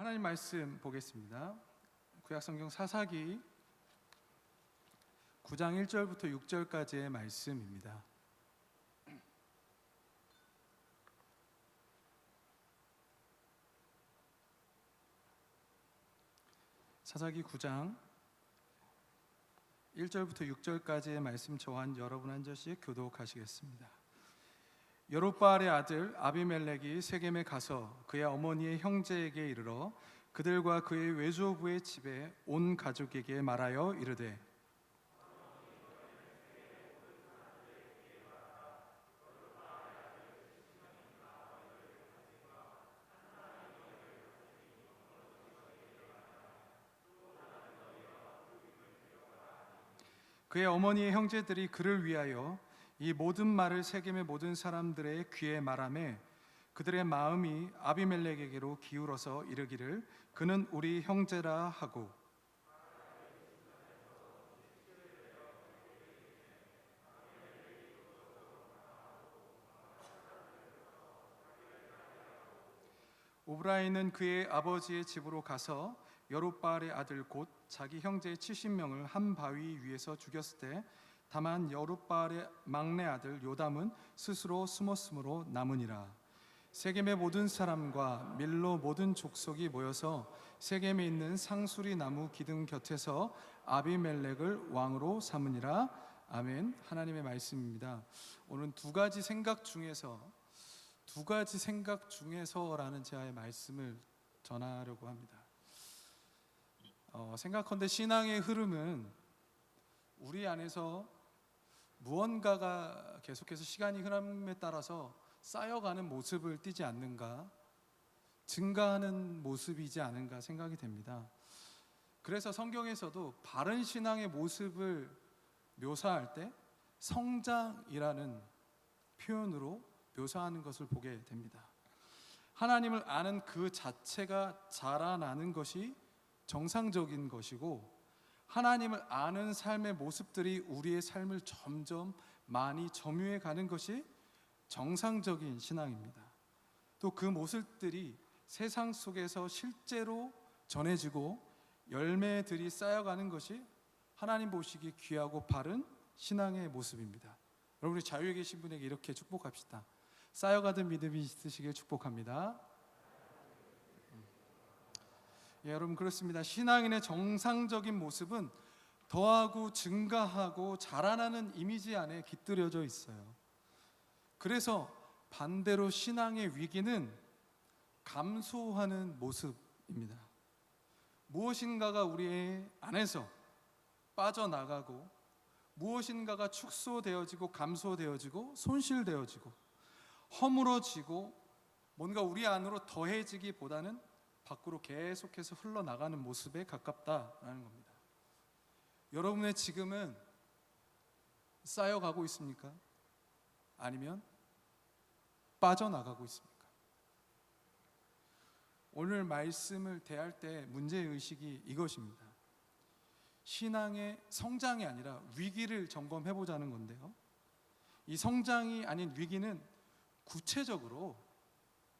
하나님 말씀 보겠습니다. 구약성경 사사기 9장 1절부터 6절까지의 말씀입니다. 사사기 9장 1절부터 6절까지의 말씀 저와 여러분 한 절씩 교독하시겠습니다. 여룹바알의 아들 아비멜렉이 세겜에 가서 그의 어머니의 형제에게 이르러 그들과 그의 외조부의 집에 온 가족에게 말하여 이르되 그의 어머니의 형제들이 그를 위하여 이 모든 말을 세겜의 모든 사람들의 귀에 말하매 그들의 마음이 아비멜렉에게로 기울어서 이르기를 그는 우리 형제라 하고 오브라이는 그의 아버지의 집으로 가서 여룹바알의 아들 곧 자기 형제 70명을 한 바위 위에서 죽였을 때 다만 여룹바알의 막내 아들 요담은 스스로 숨었으므로 남으니라. 세겜의 모든 사람과 밀로 모든 족속이 모여서 세겜에 있는 상수리 나무 기둥 곁에서 아비멜렉을 왕으로 삼으니라. 아멘. 하나님의 말씀입니다. 오늘 두 가지 생각 중에서라는 제의 말씀을 전하려고 합니다. 생각컨대 신앙의 흐름은 우리 안에서 무언가가 계속해서 시간이 흐름에 따라서 쌓여가는 모습을 띠지 않는가, 증가하는 모습이지 않은가 생각이 됩니다. 그래서 성경에서도 바른 신앙의 모습을 묘사할 때 성장이라는 표현으로 묘사하는 것을 보게 됩니다. 하나님을 아는 그 자체가 자라나는 것이 정상적인 것이고 하나님을 아는 삶의 모습들이 우리의 삶을 점점 많이 점유해 가는 것이 정상적인 신앙입니다. 또 그 모습들이 세상 속에서 실제로 전해지고 열매들이 쌓여가는 것이 하나님 보시기에 귀하고 바른 신앙의 모습입니다. 여러분이 자유에 계신 분에게 이렇게 축복합시다. 쌓여가는 믿음이 있으시길 축복합니다. 여러분 그렇습니다. 신앙인의 정상적인 모습은 더하고 증가하고 자라나는 이미지 안에 깃들여져 있어요. 그래서 반대로 신앙의 위기는 감소하는 모습입니다. 무엇인가가 우리의 안에서 빠져나가고 무엇인가가 축소되어지고 감소되어지고 손실되어지고 허물어지고 뭔가 우리 안으로 더해지기보다는 밖으로 계속해서 흘러나가는 모습에 가깝다라는 겁니다. 여러분의 지금은 쌓여가고 있습니까? 아니면 빠져나가고 있습니까? 오늘 말씀을 대할 때 문제의식이 이것입니다. 신앙의 성장이 아니라 위기를 점검해보자는 건데요. 이 성장이 아닌 위기는 구체적으로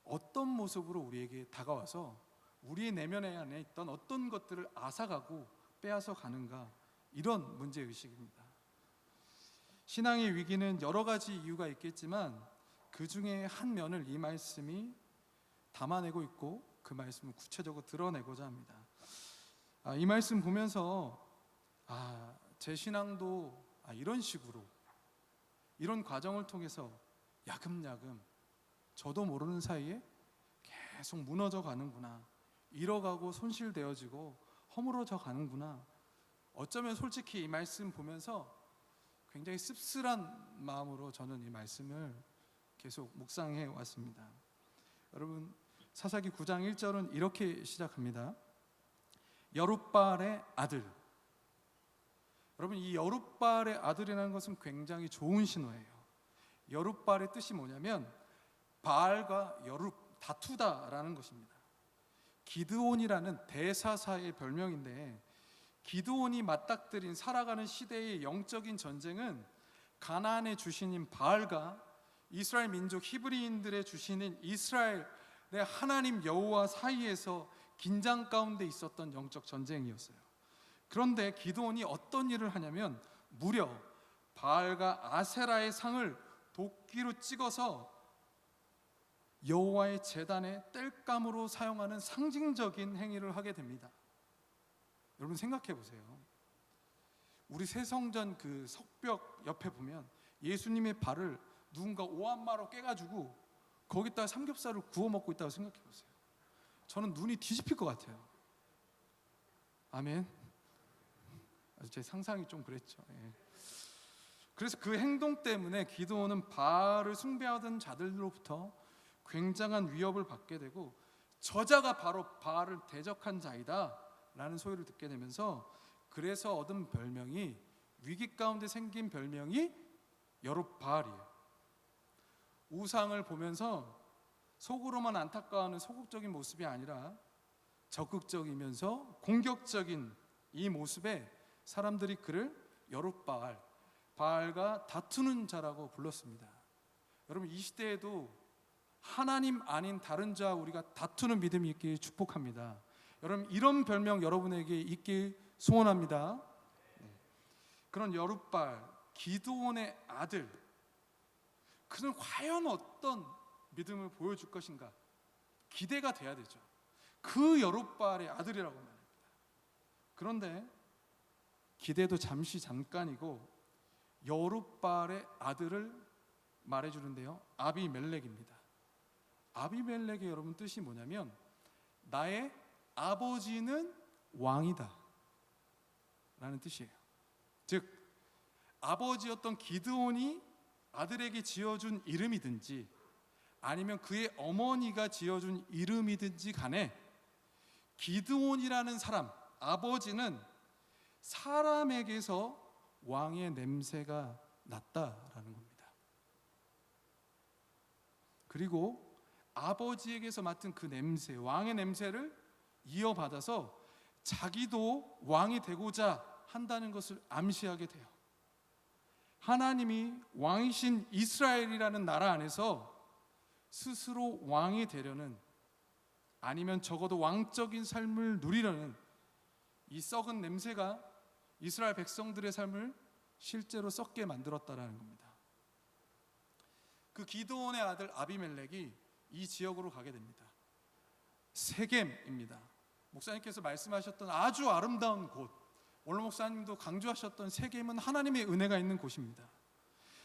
어떤 모습으로 우리에게 다가와서 우리의 내면 안에 있던 어떤 것들을 앗아가고 빼앗아 가는가, 이런 문제의식입니다. 신앙의 위기는 여러 가지 이유가 있겠지만 그 중에 한 면을 이 말씀이 담아내고 있고 그 말씀을 구체적으로 드러내고자 합니다. 이 말씀 보면서 제 신앙도 이런 식으로 이런 과정을 통해서 야금야금 저도 모르는 사이에 계속 무너져 가는구나, 잃어가고 손실되어지고 허물어져 가는구나. 어쩌면 솔직히 이 말씀 보면서 굉장히 씁쓸한 마음으로 저는 이 말씀을 계속 묵상해 왔습니다. 여러분 사사기 9장 1절은 이렇게 시작합니다. 여룹바알의 아들. 여러분 이 여룹바알의 아들이라는 것은 굉장히 좋은 신호예요. 여룹바알의 뜻이 뭐냐면 바알과 여룹, 다투다라는 것입니다. 기드온이라는 대사사의 별명인데 기드온이 맞닥뜨린 살아가는 시대의 영적인 전쟁은 가나안의 주신인 바알과 이스라엘 민족 히브리인들의 주신인 이스라엘의 하나님 여호와 사이에서 긴장 가운데 있었던 영적 전쟁이었어요. 그런데 기드온이 어떤 일을 하냐면 무려 바알과 아세라의 상을 도끼로 찍어서 여호와의 제단의 땔감으로 사용하는 상징적인 행위를 하게 됩니다. 여러분 생각해 보세요. 우리 새성전 그 석벽 옆에 보면 예수님의 발을 누군가 오한마로 깨가지고 거기다가 삼겹살을 구워 먹고 있다고 생각해 보세요. 저는 눈이 뒤집힐 것 같아요. 아멘. 제 상상이 좀 그랬죠. 예. 그래서 그 행동 때문에 기드온은 바알을 숭배하던 자들로부터 굉장한 위협을 받게 되고 저자가 바로 바알을 대적한 자이다 라는 소리를 듣게 되면서 그래서 얻은 별명이, 위기 가운데 생긴 별명이 여룹바알이에요. 우상을 보면서 속으로만 안타까워하는 소극적인 모습이 아니라 적극적이면서 공격적인 이 모습에 사람들이 그를 여룹바알, 바알과 다투는 자라고 불렀습니다. 여러분 이 시대에도 하나님 아닌 다른 자와 우리가 다투는 믿음이 있길 축복합니다. 여러분 이런 별명 여러분에게 있길 소원합니다. 그런 여룹바알, 기드온의 아들, 그는 과연 어떤 믿음을 보여줄 것인가 기대가 돼야 되죠. 그 여룹바알의 아들이라고 말합니다. 그런데 기대도 잠깐이고 여룹바알의 아들을 말해주는데요, 아비멜렉입니다. 아비멜렉의 여러분 뜻이 뭐냐면 나의 아버지는 왕이다 라는 뜻이에요. 즉 아버지였던 기드온이 아들에게 지어준 이름이든지 아니면 그의 어머니가 지어준 이름이든지 간에 기드온이라는 사람, 아버지는 사람에게서 왕의 냄새가 났다라는 겁니다. 그리고 아버지에게서 맡은 그 냄새, 왕의 냄새를 이어받아서 자기도 왕이 되고자 한다는 것을 암시하게 돼요. 하나님이 왕이신 이스라엘이라는 나라 안에서 스스로 왕이 되려는, 아니면 적어도 왕적인 삶을 누리려는 이 썩은 냄새가 이스라엘 백성들의 삶을 실제로 썩게 만들었다라는 겁니다. 그 기드온의 아들 아비멜렉이 이 지역으로 가게 됩니다. 세겜입니다. 목사님께서 말씀하셨던 아주 아름다운 곳, 오늘 목사님도 강조하셨던 세겜은 하나님의 은혜가 있는 곳입니다.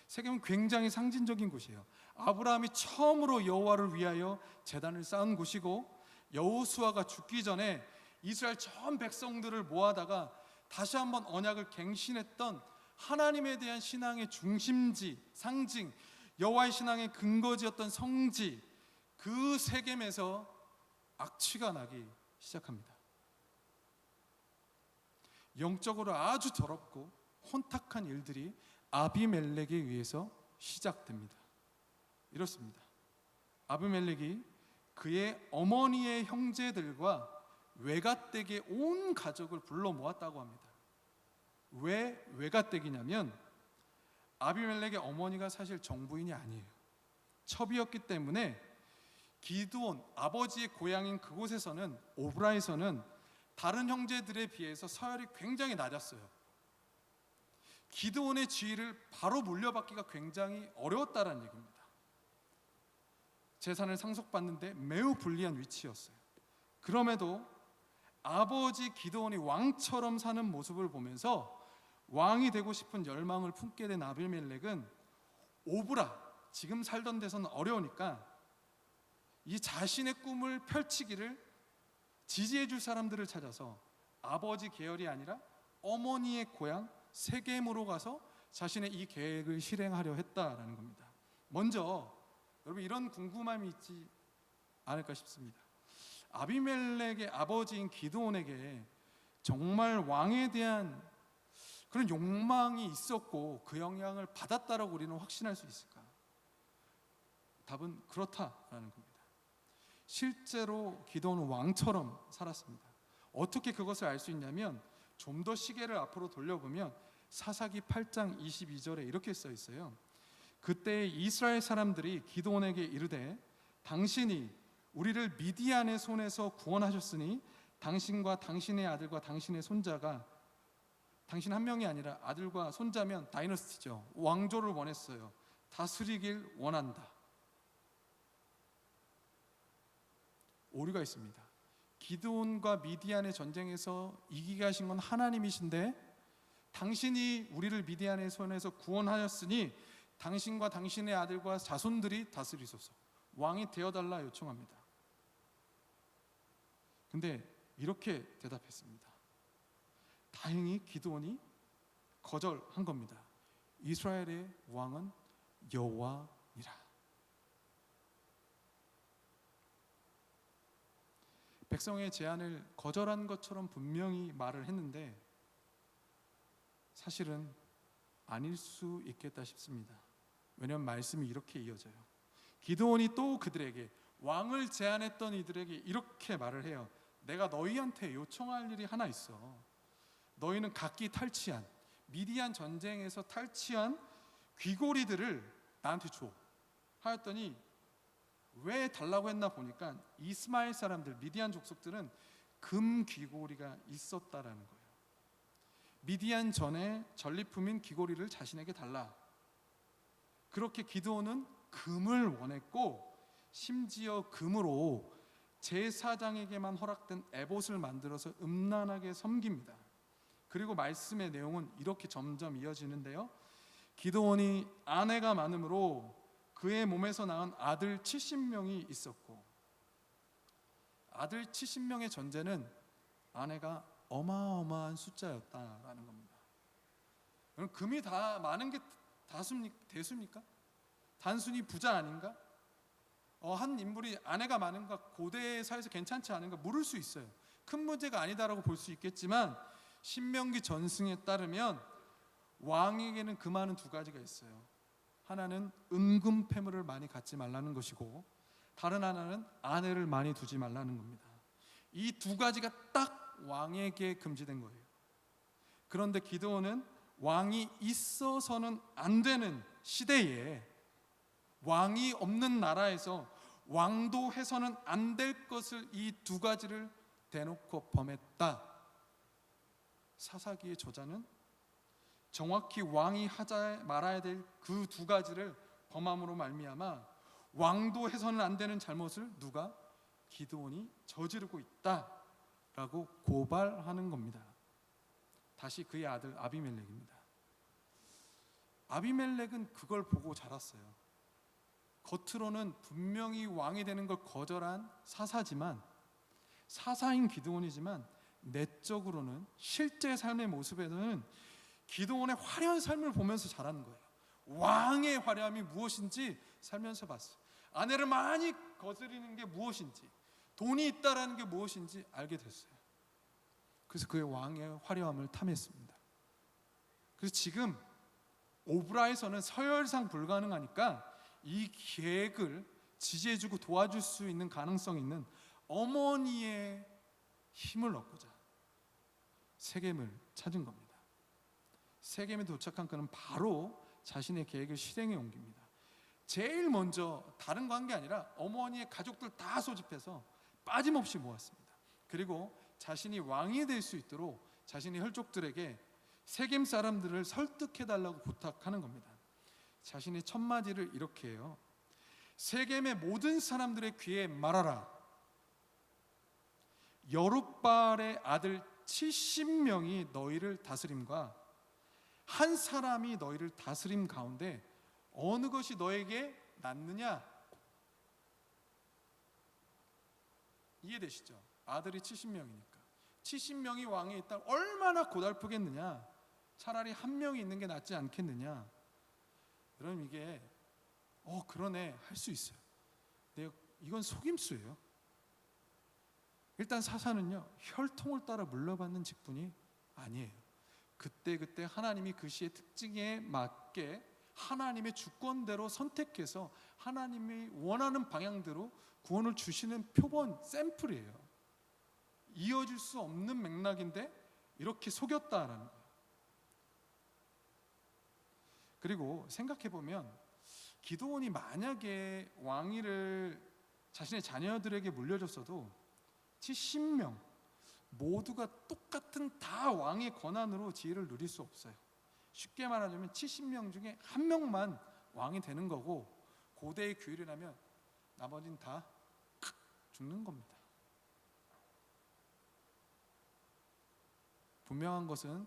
세겜은 굉장히 상징적인 곳이에요. 아브라함이 처음으로 여호와를 위하여 제단을 쌓은 곳이고, 여호수아가 죽기 전에 이스라엘 전 백성들을 모아다가 다시 한번 언약을 갱신했던 하나님에 대한 신앙의 중심지, 상징, 여호와의 신앙의 근거지였던 성지, 그 세겜에서 악취가 나기 시작합니다. 영적으로 아주 더럽고 혼탁한 일들이 아비멜렉에 의해서 시작됩니다. 이렇습니다. 아비멜렉이 그의 어머니의 형제들과 외갓댁의 온 가족을 불러 모았다고 합니다. 왜 외갓댁이냐면 아비멜렉의 어머니가 사실 정부인이 아니에요. 첩이었기 때문에 기드온, 아버지의 고향인 그곳에서는, 오브라에서는 다른 형제들에 비해서 서열이 굉장히 낮았어요. 기드온의 지위를 바로 물려받기가 굉장히 어려웠다는 얘기입니다. 재산을 상속받는데 매우 불리한 위치였어요. 그럼에도 아버지 기드온이 왕처럼 사는 모습을 보면서 왕이 되고 싶은 열망을 품게 된 아비멜렉은 오브라, 지금 살던 데서는 어려우니까 이 자신의 꿈을 펼치기를 지지해 줄 사람들을 찾아서 아버지 계열이 아니라 어머니의 고향 세겜으로 가서 자신의 이 계획을 실행하려 했다라는 겁니다. 먼저 여러분 이런 궁금함이 있지 않을까 싶습니다. 아비멜렉의 아버지인 기드온에게 정말 왕에 대한 그런 욕망이 있었고 그 영향을 받았다라고 우리는 확신할 수 있을까? 답은 그렇다라는 겁니다. 실제로 기드온은 왕처럼 살았습니다. 어떻게 그것을 알 수 있냐면 좀 더 시계를 앞으로 돌려보면 사사기 8장 22절에 이렇게 써 있어요. 그때 이스라엘 사람들이 기드온에게 이르되 당신이 우리를 미디안의 손에서 구원하셨으니 당신과 당신의 아들과 당신의 손자가, 당신 한 명이 아니라 아들과 손자면 다이너스티죠. 왕조를 원했어요. 다스리길 원한다. 오류가 있습니다. 기드온과 미디안의 전쟁에서 이기게 하신 건 하나님이신데, 당신이 우리를 미디안의 손에서 구원하였으니 당신과 당신의 아들과 자손들이 다스리소서, 왕이 되어달라 요청합니다. 근데 이렇게 대답했습니다. 다행히 기드온이 거절한 겁니다. 이스라엘의 왕은 여호와니라. 백성의 제안을 거절한 것처럼 분명히 말을 했는데 사실은 아닐 수 있겠다 싶습니다. 왜냐하면 말씀이 이렇게 이어져요. 기드온이 또 그들에게, 왕을 제안했던 이들에게 이렇게 말을 해요. 내가 너희한테 요청할 일이 하나 있어. 너희는 각기 탈취한, 미디안 전쟁에서 탈취한 귀고리들을 나한테 줘 하였더니, 왜 달라고 했나 보니까 이스마엘 사람들, 미디안 족속들은 금 귀고리가 있었다라는 거예요. 미디안 전에 전리품인 귀고리를 자신에게 달라. 그렇게 기드온은 금을 원했고, 심지어 금으로 제사장에게만 허락된 에봇을 만들어서 음란하게 섬깁니다. 그리고 말씀의 내용은 이렇게 점점 이어지는데요. 기드온이 아내가 많으므로 그의 몸에서 낳은 아들 70명이 있었고, 아들 70명의 전제는 아내가 어마어마한 숫자였다라는 겁니다. 그럼 금이 다 많은 게 대수입니까? 단순히 부자 아닌가? 한 인물이 아내가 많은가, 고대 사회에서 괜찮지 않은가 물을 수 있어요. 큰 문제가 아니다라고 볼 수 있겠지만, 신명기 전승에 따르면 왕에게는 금하는 두 가지가 있어요. 하나는 은금 패물을 많이 갖지 말라는 것이고, 다른 하나는 아내를 많이 두지 말라는 겁니다. 이 두 가지가 딱 왕에게 금지된 거예요. 그런데 기드온은 왕이 있어서는 안 되는 시대에, 왕이 없는 나라에서 왕도 해서는 안 될 것을, 이 두 가지를 대놓고 범했다. 사사기의 저자는 정확히 왕이 하자 말아야 될 그 두 가지를 범함으로 말미암아 왕도 해서는 안 되는 잘못을 누가? 기드온이 저지르고 있다라고 고발하는 겁니다. 다시 그의 아들 아비멜렉입니다. 아비멜렉은 그걸 보고 자랐어요. 겉으로는 분명히 왕이 되는 걸 거절한 사사지만, 사사인 기드온이지만 내적으로는, 실제 삶의 모습에는 기드온의 화려한 삶을 보면서 자라는 거예요. 왕의 화려함이 무엇인지 살면서 봤어요. 아내를 많이 거스리는 게 무엇인지, 돈이 있다라는 게 무엇인지 알게 됐어요. 그래서 그의 왕의 화려함을 탐했습니다. 그래서 지금 오브라에서는 서열상 불가능하니까 이 계획을 지지해주고 도와줄 수 있는 가능성 있는 어머니의 힘을 얻고자 세겜을 찾은 겁니다. 세겜에 도착한 그는 바로 자신의 계획을 실행에 옮깁니다. 제일 먼저 다른 거 한 게 아니라 어머니의 가족들 다 소집해서 빠짐없이 모았습니다. 그리고 자신이 왕이 될 수 있도록 자신의 혈족들에게 세겜 사람들을 설득해달라고 부탁하는 겁니다. 자신의 첫마디를 이렇게 해요. 세겜의 모든 사람들의 귀에 말하라. 여룻바알의 아들 70명이 너희를 다스림과 한 사람이 너희를 다스림 가운데 어느 것이 너에게 낫느냐? 이해되시죠? 아들이 70명이니까 70명이 왕에 있다 얼마나 고달프겠느냐? 차라리 한 명이 있는 게 낫지 않겠느냐? 그럼 이게 그러네 할 수 있어요. 근데 이건 속임수예요. 일단 사사는요, 혈통을 따라 물려받는 직분이 아니에요. 그때 하나님이 그 시의 특징에 맞게 하나님의 주권대로 선택해서 하나님이 원하는 방향대로 구원을 주시는 표본, 샘플이에요. 이어질 수 없는 맥락인데 이렇게 속였다라는 거예요. 그리고 생각해보면 기드온이 만약에 왕위를 자신의 자녀들에게 물려줬어도 70명 모두가 똑같은 다 왕의 권한으로 지위를 누릴 수 없어요. 쉽게 말하자면 70명 중에 한 명만 왕이 되는 거고, 고대의 규율이라면 나머지는 다 죽는 겁니다. 분명한 것은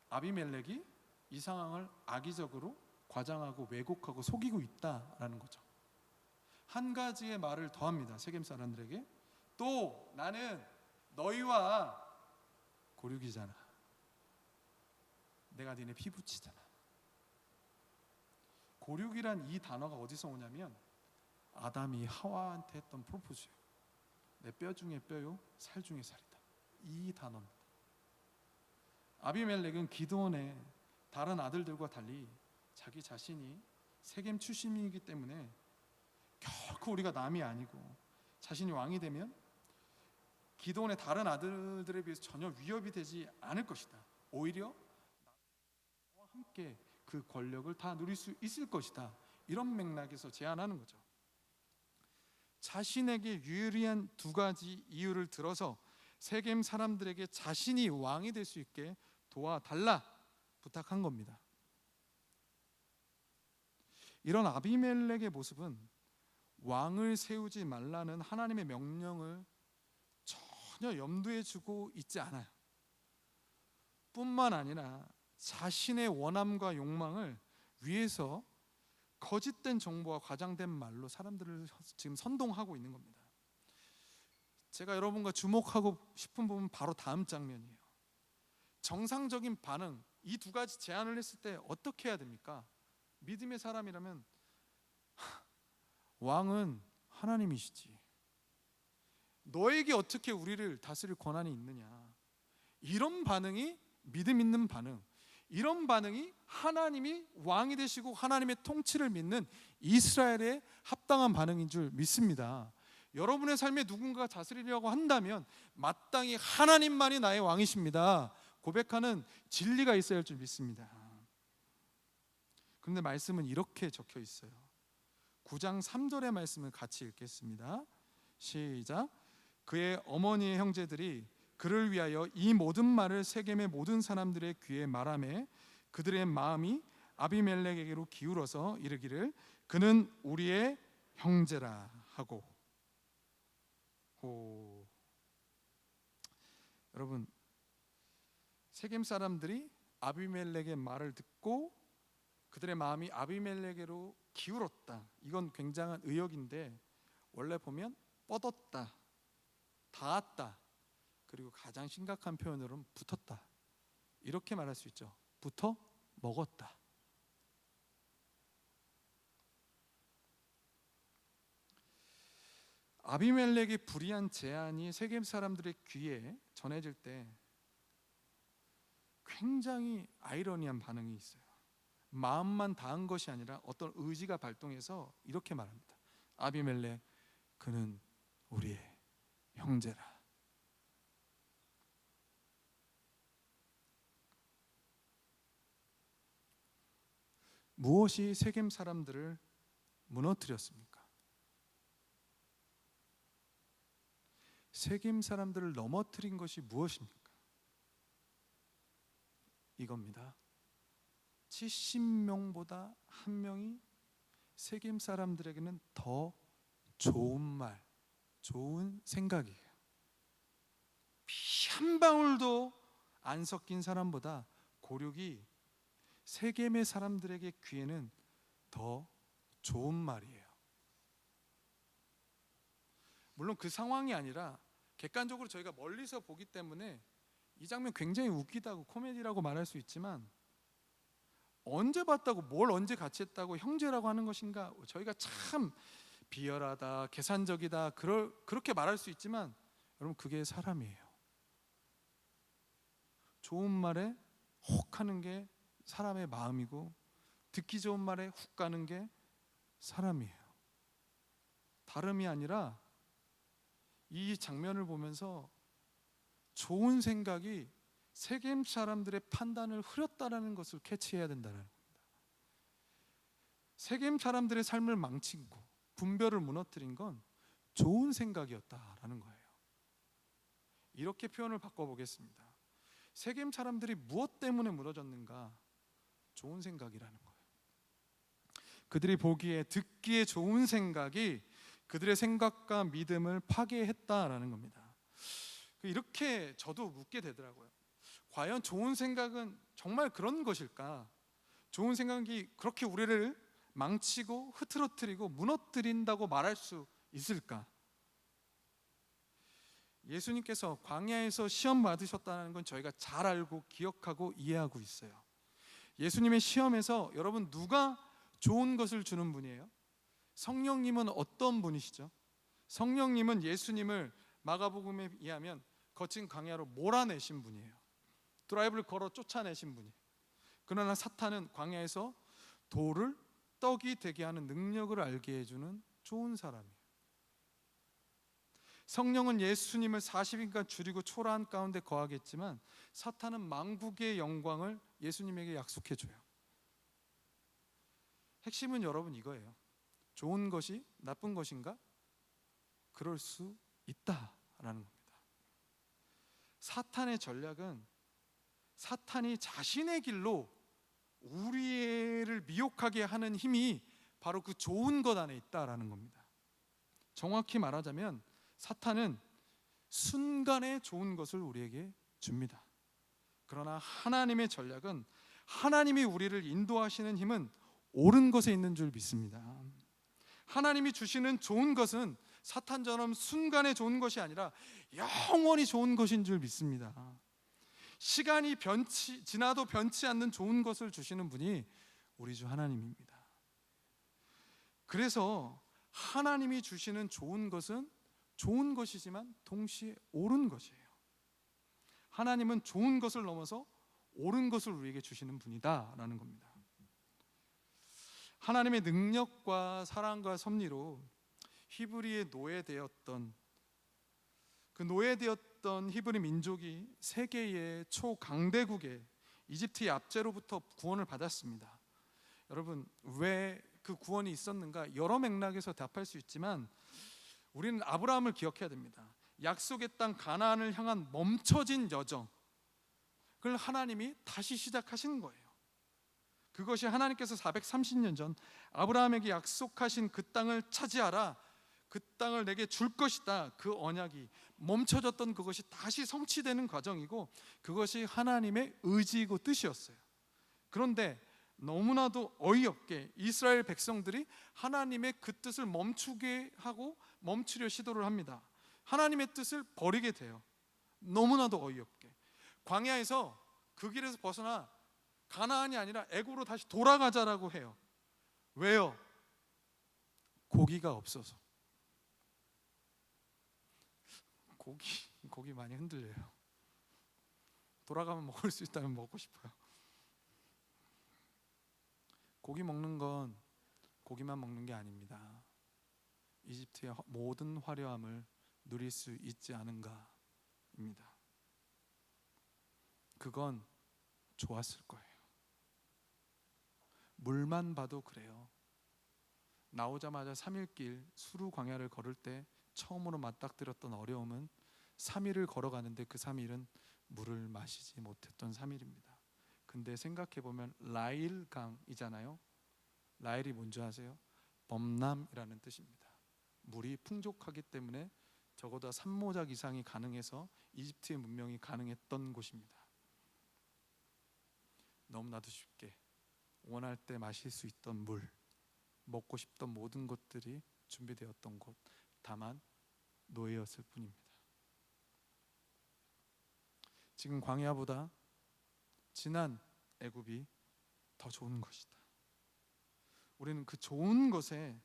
아비멜렉이 이 상황을 악의적으로 과장하고 왜곡하고 속이고 있다라는 거죠. 한 가지의 말을 더합니다. 세겜 사람들에게. 또 나는 너희와 고륙이잖아. 내가 니네 피부치잖아. 고륙이란 이 단어가 어디서 오냐면 아담이 하와한테 했던 프로포즈예요. 내 뼈 중에 뼈요, 살 중에 살이다. 이 단어입니다. 아비멜렉은 기드온의 다른 아들들과 달리 자기 자신이 세겜 출신이기 때문에 결코 우리가 남이 아니고, 자신이 왕이 되면 기드온의 다른 아들들에 비해서 전혀 위협이 되지 않을 것이다. 오히려 나와 함께 그 권력을 다 누릴 수 있을 것이다. 이런 맥락에서 제안하는 거죠. 자신에게 유리한 두 가지 이유를 들어서 세겜 사람들에게 자신이 왕이 될 수 있게 도와달라 부탁한 겁니다. 이런 아비멜렉의 모습은 왕을 세우지 말라는 하나님의 명령을 전혀 염두에 두고 있지 않아요. 뿐만 아니라 자신의 원함과 욕망을 위해서 거짓된 정보와 과장된 말로 사람들을 지금 선동하고 있는 겁니다. 제가 여러분과 주목하고 싶은 부분 바로 다음 장면이에요. 정상적인 반응, 이 두 가지 제안을 했을 때 어떻게 해야 됩니까? 믿음의 사람이라면 왕은 하나님이시지, 너에게 어떻게 우리를 다스릴 권한이 있느냐, 이런 반응이 믿음 있는 반응, 이런 반응이 하나님이 왕이 되시고 하나님의 통치를 믿는 이스라엘의 합당한 반응인 줄 믿습니다. 여러분의 삶에 누군가가 다스리려고 한다면 마땅히 하나님만이 나의 왕이십니다 고백하는 진리가 있어야 할 줄 믿습니다. 그런데 말씀은 이렇게 적혀 있어요. 9장 3절의 말씀을 같이 읽겠습니다. 시작. 그의 어머니의 형제들이 그를 위하여 이 모든 말을 세겜의 모든 사람들의 귀에 말하매 그들의 마음이 아비멜렉에게로 기울어서 이르기를 그는 우리의 형제라 하고. 여러분, 세겜 사람들이 아비멜렉의 말을 듣고 그들의 마음이 아비멜렉에게로 기울었다. 이건 굉장한 의역인데 원래 보면 뻗었다, 닿았다, 그리고 가장 심각한 표현으로는 붙었다, 이렇게 말할 수 있죠. 붙어 먹었다. 아비멜렉의 불의한 제안이 세겜 사람들의 귀에 전해질 때 굉장히 아이러니한 반응이 있어요. 마음만 닿은 것이 아니라 어떤 의지가 발동해서 이렇게 말합니다. 아비멜렉, 그는 우리의 형제라. 무엇이 세겜 사람들을 무너뜨렸습니까? 세겜 사람들을 넘어뜨린 것이 무엇입니까? 이겁니다. 70명보다 한 명이 세겜 사람들에게는 더 좋은 말, 좋은 생각이에요. 피 한 방울도 안 섞인 사람보다 고륙이 세겜의 사람들에게 귀에는 더 좋은 말이에요. 물론 그 상황이 아니라 객관적으로 저희가 멀리서 보기 때문에 이 장면 굉장히 웃기다고, 코미디라고 말할 수 있지만, 언제 봤다고, 뭘 언제 같이 했다고 형제라고 하는 것인가, 저희가 참 비열하다, 계산적이다, 그렇게 말할 수 있지만 여러분, 그게 사람이에요. 좋은 말에 혹 하는 게 사람의 마음이고, 듣기 좋은 말에 훅 가는 게 사람이에요. 다름이 아니라 이 장면을 보면서 좋은 생각이 세겜 사람들의 판단을 흐렸다라는 것을 캐치해야 된다는 겁니다. 세겜 사람들의 삶을 망치고 분별을 무너뜨린 건 좋은 생각이었다라는 거예요. 이렇게 표현을 바꿔보겠습니다. 세겜 사람들이 무엇 때문에 무너졌는가? 좋은 생각이라는 거예요. 그들이 보기에 듣기에 좋은 생각이 그들의 생각과 믿음을 파괴했다라는 겁니다. 이렇게 저도 묻게 되더라고요. 과연 좋은 생각은 정말 그런 것일까? 좋은 생각이 그렇게 우리를 망치고 흐트러뜨리고 무너뜨린다고 말할 수 있을까? 예수님께서 광야에서 시험 받으셨다는 건 저희가 잘 알고 기억하고 이해하고 있어요. 예수님의 시험에서 여러분 누가 좋은 것을 주는 분이에요? 성령님은 어떤 분이시죠? 성령님은 예수님을 마가복음에 의하면 거친 광야로 몰아내신 분이에요. 드라이브를 걸어 쫓아내신 분이에요. 그러나 사탄은 광야에서 돌을 떡이 되게 하는 능력을 알게 해주는 좋은 사람이에요. 성령은 예수님을 40일간 줄이고 초라한 가운데 거하겠지만 사탄은 만국의 영광을 예수님에게 약속해줘요. 핵심은 여러분 이거예요. 좋은 것이 나쁜 것인가? 그럴 수 있다라는 겁니다. 사탄의 전략은 사탄이 자신의 길로 우리를 미혹하게 하는 힘이 바로 그 좋은 것 안에 있다라는 겁니다. 정확히 말하자면 사탄은 순간에 좋은 것을 우리에게 줍니다. 그러나 하나님의 전략은 하나님이 우리를 인도하시는 힘은 옳은 것에 있는 줄 믿습니다. 하나님이 주시는 좋은 것은 사탄처럼 순간에 좋은 것이 아니라 영원히 좋은 것인 줄 믿습니다. 시간이 지나도 변치 않는 좋은 것을 주시는 분이 우리 주 하나님입니다. 그래서 하나님이 주시는 좋은 것은 좋은 것이지만 동시에 옳은 것이에요. 하나님은 좋은 것을 넘어서 옳은 것을 우리에게 주시는 분이다라는 겁니다. 하나님의 능력과 사랑과 섭리로 히브리에 노예되었던 히브리 민족이 세계의 초강대국의 이집트의 압제로부터 구원을 받았습니다. 여러분 왜 그 구원이 있었는가? 여러 맥락에서 답할 수 있지만 우리는 아브라함을 기억해야 됩니다. 약속의 땅 가나안을 향한 멈춰진 여정, 그걸 하나님이 다시 시작하시는 거예요. 그것이 하나님께서 430년 전 아브라함에게 약속하신 그 땅을 차지하라, 그 땅을 내게 줄 것이다, 그 언약이 멈춰졌던 그것이 다시 성취되는 과정이고 그것이 하나님의 의지이고 뜻이었어요. 그런데 너무나도 어이없게 이스라엘 백성들이 하나님의 그 뜻을 멈추게 하고 멈추려 시도를 합니다. 하나님의 뜻을 버리게 돼요. 너무나도 어이없게 광야에서 그 길에서 벗어나 가나안이 아니라 애굽으로 다시 돌아가자라고 해요. 왜요? 고기가 없어서. 고기 많이 흔들려요. 돌아가면 먹을 수 있다면 먹고 싶어요. 고기 먹는 건 고기만 먹는 게 아닙니다. 이집트의 모든 화려함을 누릴 수 있지 않은가입니다. 그건 좋았을 거예요. 물만 봐도 그래요. 나오자마자 3일길 수루 광야를 걸을 때 처음으로 맞닥뜨렸던 어려움은 3일을 걸어가는데 그 3일은 물을 마시지 못했던 3일입니다. 근데 생각해보면 라일강이잖아요. 라일이 뭔지 아세요? 범람이라는 뜻입니다. 물이 풍족하기 때문에 적어도 산모작 이상이 가능해서 이집트의 문명이 가능했던 곳입니다. 너무나도 쉽게 원할 때 마실 수 있던 물, 먹고 싶던 모든 것들이 준비되었던 곳, 다만 노예였을 뿐입니다. 지금 광야보다 지난 애굽이 더 좋은 것이다. 우리는 그 좋은 것에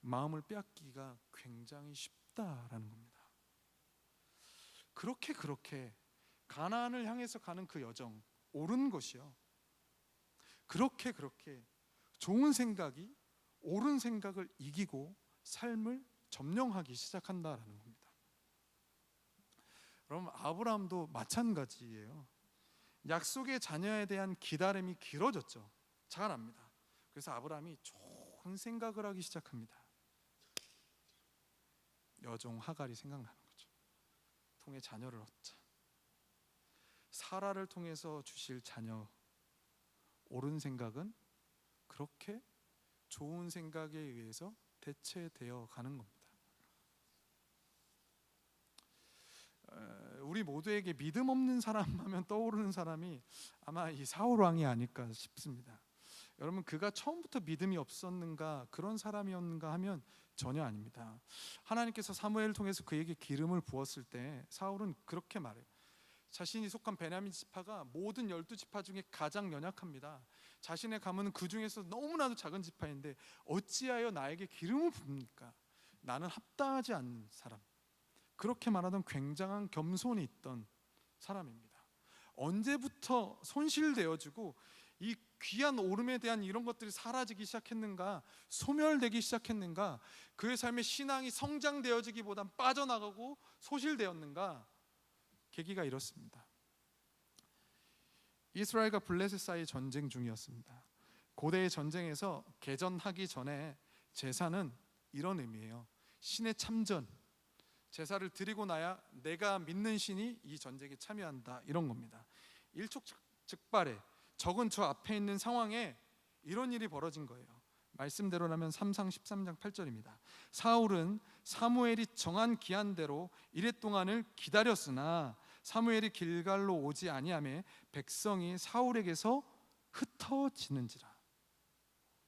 마음을 빼앗기가 굉장히 쉽다라는 겁니다. 그렇게 가나안을 향해서 가는 그 여정, 옳은 것이요. 그렇게 좋은 생각이 옳은 생각을 이기고 삶을 점령하기 시작한다라는 겁니다. 여러분 아브라함도 마찬가지예요. 약속의 자녀에 대한 기다림이 길어졌죠. 잘 압니다. 그래서 아브라함이 좋은 생각을 하기 시작합니다. 여종 하갈이 생각나는 거죠. 통해 자녀를 얻자. 사라를 통해서 주실 자녀. 옳은 생각은 그렇게 좋은 생각에 의해서 대체되어 가는 겁니다. 우리 모두에게 믿음 없는 사람 하면 떠오르는 사람이 아마 이 사울 왕이 아닐까 싶습니다. 여러분, 그가 처음부터 믿음이 없었는가, 그런 사람이었는가 하면 전혀 아닙니다. 하나님께서 사무엘을 통해서 그에게 기름을 부었을 때 사울은 그렇게 말해요. 자신이 속한 베냐민 지파가 모든 12지파 중에 가장 연약합니다. 자신의 가문은 그 중에서 너무나도 작은 지파인데 어찌하여 나에게 기름을 붓습니까? 나는 합당하지 않는 사람. 그렇게 말하던 굉장한 겸손이 있던 사람입니다. 언제부터 손실되어지고 이 귀한 오름에 대한 이런 것들이 사라지기 시작했는가, 소멸되기 시작했는가, 그의 삶의 신앙이 성장되어지기보단 빠져나가고 소실되었는가. 계기가 이렇습니다. 이스라엘과 블레셋 사이 전쟁 중이었습니다. 고대의 전쟁에서 개전하기 전에 제사는 이런 의미예요. 신의 참전, 제사를 드리고 나야 내가 믿는 신이 이 전쟁에 참여한다, 이런 겁니다. 일촉즉발에 적은 저 앞에 있는 상황에 이런 일이 벌어진 거예요. 말씀대로라면 3상 13장 8절입니다. 사울은 사무엘이 정한 기한대로 이랫 동안을 기다렸으나 사무엘이 길갈로 오지 아니하매 백성이 사울에게서 흩어지는지라.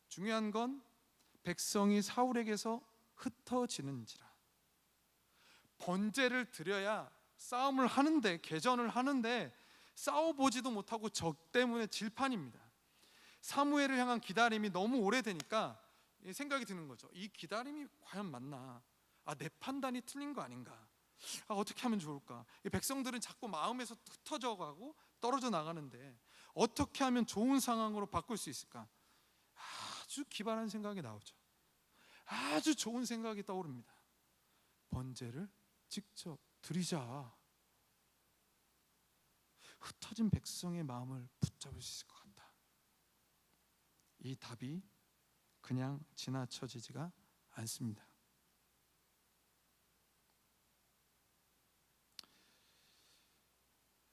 중요한 건 백성이 사울에게서 흩어지는지라. 번제를 드려야 싸움을 하는데, 개전을 하는데 싸워보지도 못하고 적 때문에 질판입니다. 사무엘을 향한 기다림이 너무 오래되니까 생각이 드는 거죠. 이 기다림이 과연 맞나? 내 판단이 틀린 거 아닌가? 어떻게 하면 좋을까? 이 백성들은 자꾸 마음에서 흩어져 가고 떨어져 나가는데 어떻게 하면 좋은 상황으로 바꿀 수 있을까? 아주 기발한 생각이 나오죠. 아주 좋은 생각이 떠오릅니다. 번제를 직접 드리자. 흩어진 백성의 마음을 붙잡을 수 있을 것 같다. 이 답이 그냥 지나쳐지지가 않습니다.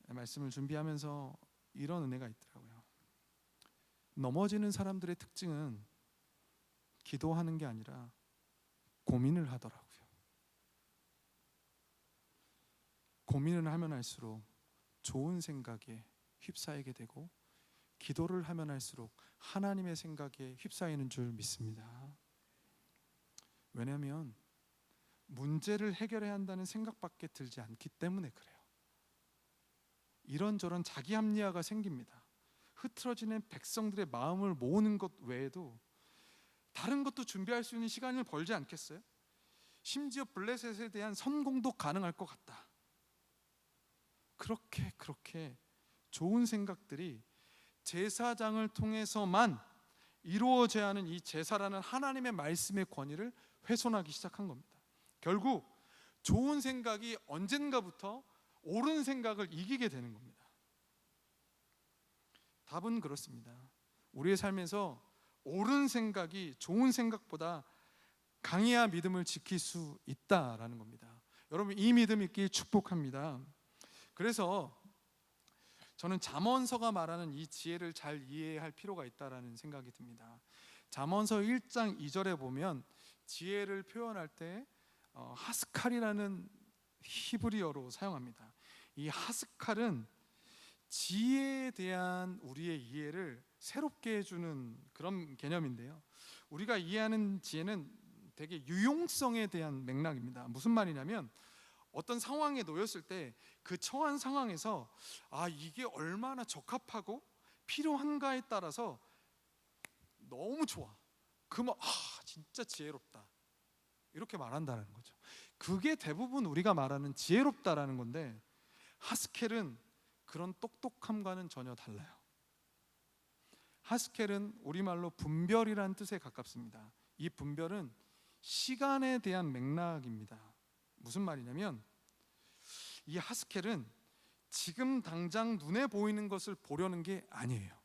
말씀을 준비하면서 이런 은혜가 있더라고요. 넘어지는 사람들의 특징은 기도하는 게 아니라 고민을 하더라고요. 고민을 하면 할수록 좋은 생각에 휩싸이게 되고, 기도를 하면 할수록 하나님의 생각에 휩싸이는 줄 믿습니다. 왜냐하면 문제를 해결해야 한다는 생각밖에 들지 않기 때문에 그래요. 이런저런 자기 합리화가 생깁니다. 흐트러지는 백성들의 마음을 모으는 것 외에도 다른 것도 준비할 수 있는 시간을 벌지 않겠어요? 심지어 블레셋에 대한 선공도 가능할 것 같다. 그렇게 좋은 생각들이 제사장을 통해서만 이루어져야 하는 이 제사라는 하나님의 말씀의 권위를 훼손하기 시작한 겁니다. 결국 좋은 생각이 언젠가부터 옳은 생각을 이기게 되는 겁니다. 답은 그렇습니다. 우리의 삶에서 옳은 생각이 좋은 생각보다 강해야 믿음을 지킬 수 있다라는 겁니다. 여러분, 이 믿음 있길 축복합니다. 그래서 저는 잠언서가 말하는 이 지혜를 잘 이해할 필요가 있다라는 생각이 듭니다. 잠언서 1장 2절에 보면 지혜를 표현할 때 하스칼이라는 히브리어로 사용합니다. 이 하스칼은 지혜에 대한 우리의 이해를 새롭게 해주는 그런 개념인데요. 우리가 이해하는 지혜는 되게 유용성에 대한 맥락입니다. 무슨 말이냐면 어떤 상황에 놓였을 때 그 처한 상황에서 이게 얼마나 적합하고 필요한가에 따라서 너무 좋아. 그러면 진짜 지혜롭다. 이렇게 말한다는 거죠. 그게 대부분 우리가 말하는 지혜롭다라는 건데, 하스켈은 그런 똑똑함과는 전혀 달라요. 하스켈은 우리말로 분별이라는 뜻에 가깝습니다. 이 분별은 시간에 대한 맥락입니다. 무슨 말이냐면 이 하스켈은 지금 당장 눈에 보이는 것을 보려는 게 아니에요.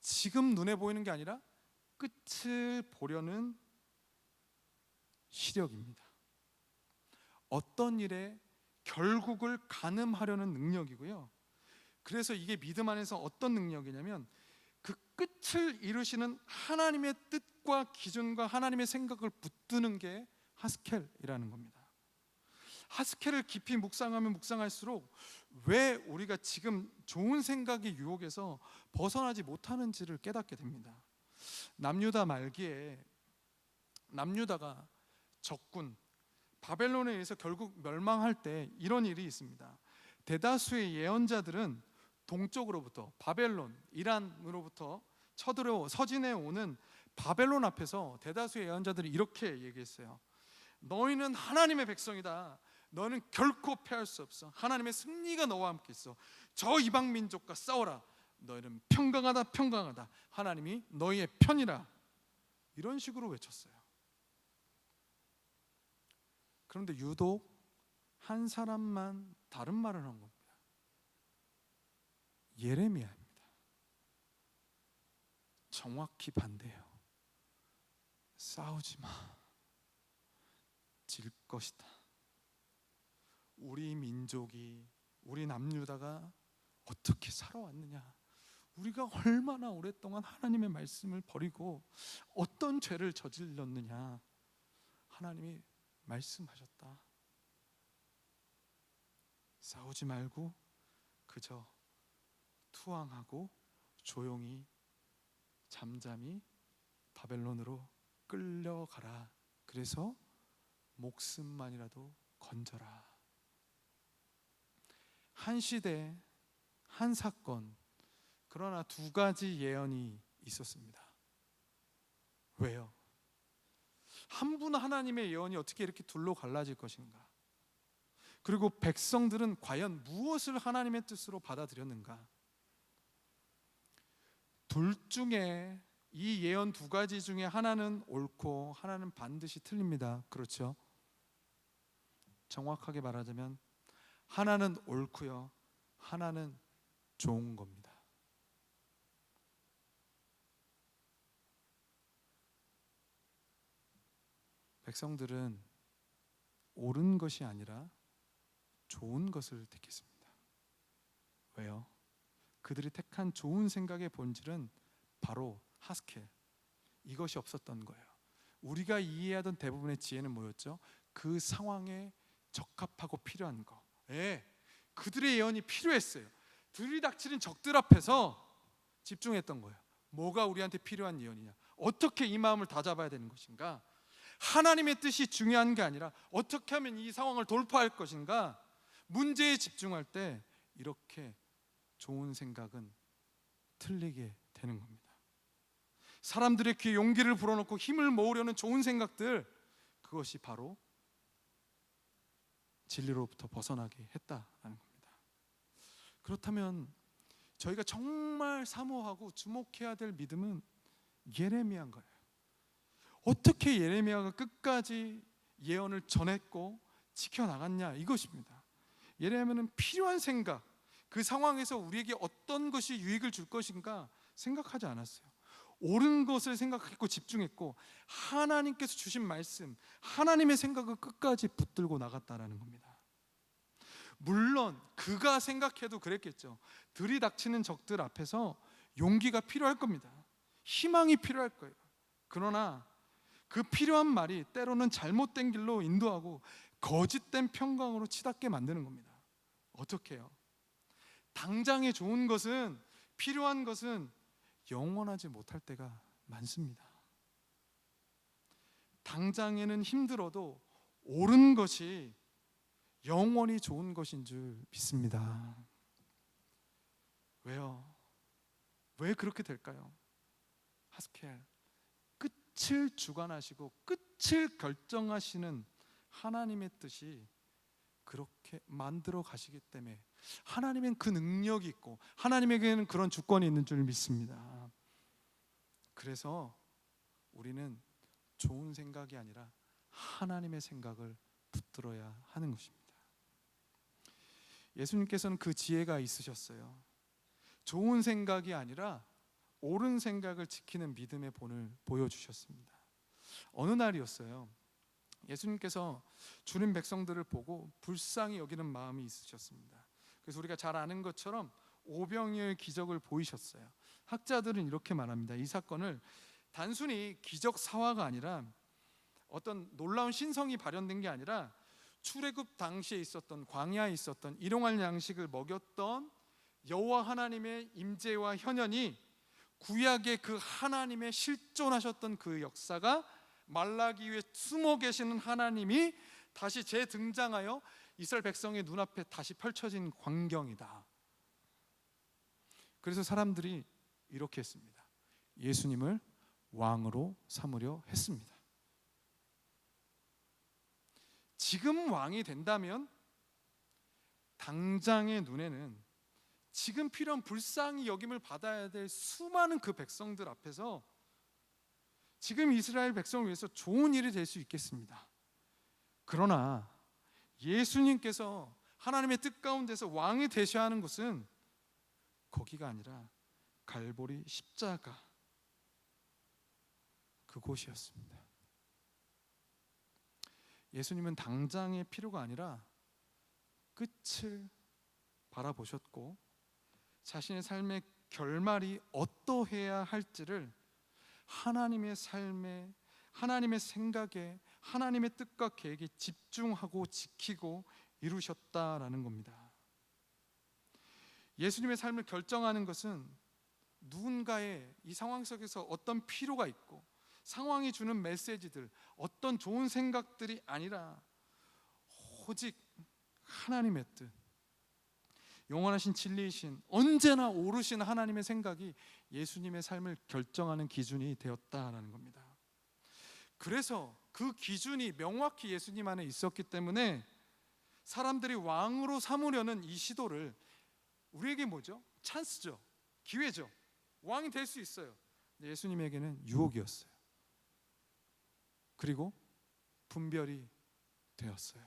지금 눈에 보이는 게 아니라 끝을 보려는 시력입니다. 어떤 일에 결국을 가늠하려는 능력이고요. 그래서 이게 믿음 안에서 어떤 능력이냐면 그 끝을 이루시는 하나님의 뜻과 기준과 하나님의 생각을 붙드는 게 하스켈이라는 겁니다. 하스켈을 깊이 묵상하면 묵상할수록 왜 우리가 지금 좋은 생각의 유혹에서 벗어나지 못하는지를 깨닫게 됩니다. 남유다 말기에 남유다가 적군 바벨론에 의해서 결국 멸망할 때 이런 일이 있습니다. 대다수의 예언자들은 동쪽으로부터 바벨론, 이란으로부터 쳐들어 서진해 오는 바벨론 앞에서 대다수의 예언자들이 이렇게 얘기했어요. 너희는 하나님의 백성이다. 너는 결코 패할 수 없어. 하나님의 승리가 너와 함께 있어. 저 이방 민족과 싸워라. 너희는 평강하다 평강하다. 하나님이 너희의 편이라. 이런 식으로 외쳤어요. 그런데 유독 한 사람만 다른 말을 한 겁니다. 예레미야입니다. 정확히 반대예요. 싸우지 마. 질 것이다. 우리 민족이, 우리 남유다가 어떻게 살아왔느냐, 우리가 얼마나 오랫동안 하나님의 말씀을 버리고 어떤 죄를 저질렀느냐, 하나님이 말씀하셨다. 싸우지 말고 그저 투항하고 조용히 잠잠히 바벨론으로 끌려가라. 그래서 목숨만이라도 건져라. 한 시대, 한 사건, 그러나 두 가지 예언이 있었습니다. 왜요? 한 분 하나님의 예언이 어떻게 이렇게 둘로 갈라질 것인가? 그리고 백성들은 과연 무엇을 하나님의 뜻으로 받아들였는가? 둘 중에 이 예언 두 가지 중에 하나는 옳고 하나는 반드시 틀립니다. 그렇죠? 정확하게 말하자면 하나는 옳고요, 하나는 좋은 겁니다. 백성들은 옳은 것이 아니라 좋은 것을 택했습니다. 왜요? 그들이 택한 좋은 생각의 본질은 바로 하스켈, 이것이 없었던 거예요. 우리가 이해하던 대부분의 지혜는 뭐였죠? 그 상황에 적합하고 필요한 거. 그들의 예언이 필요했어요. 들이닥치는 적들 앞에서 집중했던 거예요. 뭐가 우리한테 필요한 예언이냐, 어떻게 이 마음을 다잡아야 되는 것인가, 하나님의 뜻이 중요한 게 아니라 어떻게 하면 이 상황을 돌파할 것인가, 문제에 집중할 때 이렇게 좋은 생각은 틀리게 되는 겁니다. 사람들의 귀에 용기를 불어넣고 힘을 모으려는 좋은 생각들, 그것이 바로 진리로부터 벗어나게 했다라는 겁니다. 그렇다면 저희가 정말 사모하고 주목해야 될 믿음은 예레미야인 거예요. 어떻게 예레미야가 끝까지 예언을 전했고 지켜나갔냐, 이것입니다. 예레미야는 필요한 생각, 그 상황에서 우리에게 어떤 것이 유익을 줄 것인가 생각하지 않았어요. 옳은 것을 생각했고 집중했고 하나님께서 주신 말씀, 하나님의 생각을 끝까지 붙들고 나갔다라는 겁니다. 물론 그가 생각해도 그랬겠죠. 들이닥치는 적들 앞에서 용기가 필요할 겁니다. 희망이 필요할 거예요. 그러나 그 필요한 말이 때로는 잘못된 길로 인도하고 거짓된 평강으로 치닫게 만드는 겁니다. 어떻게 해요? 당장에 좋은 것은, 필요한 것은 영원하지 못할 때가 많습니다. 당장에는 힘들어도 옳은 것이 영원히 좋은 것인 줄 믿습니다. 왜요? 왜 그렇게 될까요? 하스켈, 끝을 주관하시고 끝을 결정하시는 하나님의 뜻이 그렇게 만들어 가시기 때문에 하나님은 그 능력이 있고 하나님에게는 그런 주권이 있는 줄 믿습니다. 그래서 우리는 좋은 생각이 아니라 하나님의 생각을 붙들어야 하는 것입니다. 예수님께서는 그 지혜가 있으셨어요. 좋은 생각이 아니라 옳은 생각을 지키는 믿음의 본을 보여주셨습니다. 어느 날이었어요. 예수님께서 주님 백성들을 보고 불쌍히 여기는 마음이 있으셨습니다. 그래서 우리가 잘 아는 것처럼 오병이어의 기적을 보이셨어요. 학자들은 이렇게 말합니다. 이 사건을 단순히 기적 사화가 아니라 어떤 놀라운 신성이 발현된 게 아니라 출애굽 당시에 있었던, 광야에 있었던 일용할 양식을 먹였던 여호와 하나님의 임재와 현현이 구약의 그 하나님의 실존하셨던 그 역사가 말라기 위에 숨어 계시는 하나님이 다시 재등장하여 이스라엘 백성의 눈앞에 다시 펼쳐진 광경이다. 그래서 사람들이 이렇게 했습니다. 예수님을 왕으로 삼으려 했습니다. 지금 왕이 된다면 당장의 눈에는 지금 필요한 불쌍히 여김을 받아야 될 수많은 그 백성들 앞에서 지금 이스라엘 백성을 위해서 좋은 일이 될 수 있겠습니다. 그러나 예수님께서 하나님의 뜻 가운데서 왕이 되셔야 하는 곳은 거기가 아니라 갈보리 십자가, 그곳이었습니다. 예수님은 당장의 필요가 아니라 끝을 바라보셨고 자신의 삶의 결말이 어떠해야 할지를 하나님의 삶에, 하나님의 생각에, 하나님의 뜻과 계획에 집중하고 지키고 이루셨다라는 겁니다. 예수님의 삶을 결정하는 것은 누군가의 이 상황 속에서 어떤 필요가 있고 상황이 주는 메시지들, 어떤 좋은 생각들이 아니라 오직 하나님의 뜻, 영원하신 진리이신 언제나 오르신 하나님의 생각이 예수님의 삶을 결정하는 기준이 되었다라는 겁니다. 그래서 그 기준이 명확히 예수님 안에 있었기 때문에 사람들이 왕으로 삼으려는 이 시도를, 우리에게 뭐죠? 찬스죠, 기회죠. 왕이 될 수 있어요. 예수님에게는 유혹이었어요. 그리고 분별이 되었어요.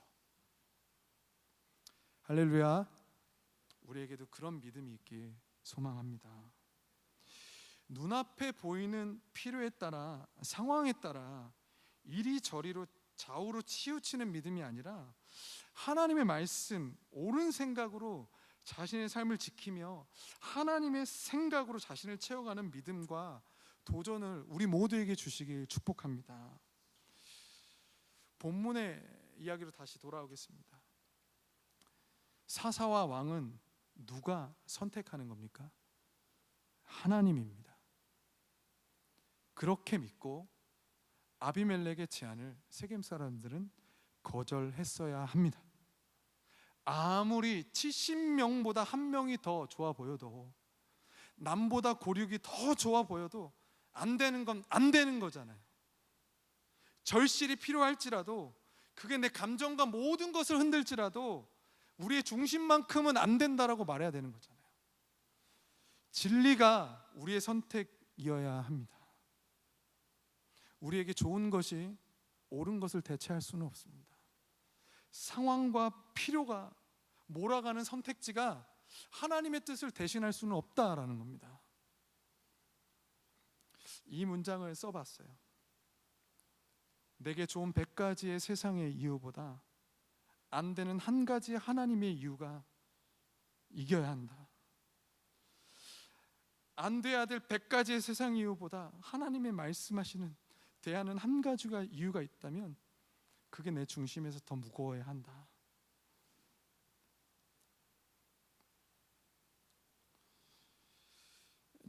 할렐루야. 우리에게도 그런 믿음이 있길 소망합니다. 눈앞에 보이는 필요에 따라, 상황에 따라 이리저리로 좌우로 치우치는 믿음이 아니라 하나님의 말씀, 옳은 생각으로 자신의 삶을 지키며 하나님의 생각으로 자신을 채워가는 믿음과 도전을 우리 모두에게 주시길 축복합니다. 본문의 이야기로 다시 돌아오겠습니다. 사사와 왕은 누가 선택하는 겁니까? 하나님입니다. 그렇게 믿고 아비멜렉의 제안을 세겜 사람들은 거절했어야 합니다. 아무리 70명보다 한 명이 더 좋아 보여도, 남보다 고륙이 더 좋아 보여도 안 되는 건 안 되는 거잖아요. 절실히 필요할지라도, 그게 내 감정과 모든 것을 흔들지라도 우리의 중심만큼은 안 된다라고 말해야 되는 거잖아요. 진리가 우리의 선택이어야 합니다. 우리에게 좋은 것이 옳은 것을 대체할 수는 없습니다. 상황과 필요가 몰아가는 선택지가 하나님의 뜻을 대신할 수는 없다라는 겁니다. 이 문장을 써봤어요. 내게 좋은 100가지의 세상의 이유보다 안 되는 한 가지 하나님의 이유가 이겨야 한다. 안 돼야 될 100가지의 세상 이유보다 하나님의 말씀하시는 대하는 한 가지가 이유가 있다면 그게 내 중심에서 더 무거워야 한다.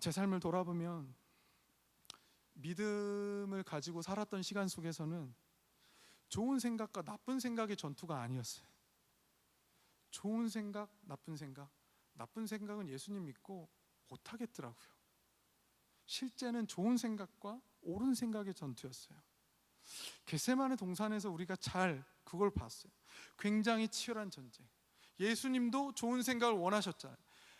제 삶을 돌아보면 믿음을 가지고 살았던 시간 속에서는 좋은 생각과 나쁜 생각의 전투가 아니었어요. 좋은 생각, 나쁜 생각. 나쁜 생각은 예수님 믿고 못하겠더라고요. 실제는 좋은 생각과 옳은 생각의 전투였어요. 겟세마네 동산에서 우리가 잘 그걸 봤어요. 굉장히 치열한 전쟁. 예수님도 좋은 생각을 원하셨잖아요.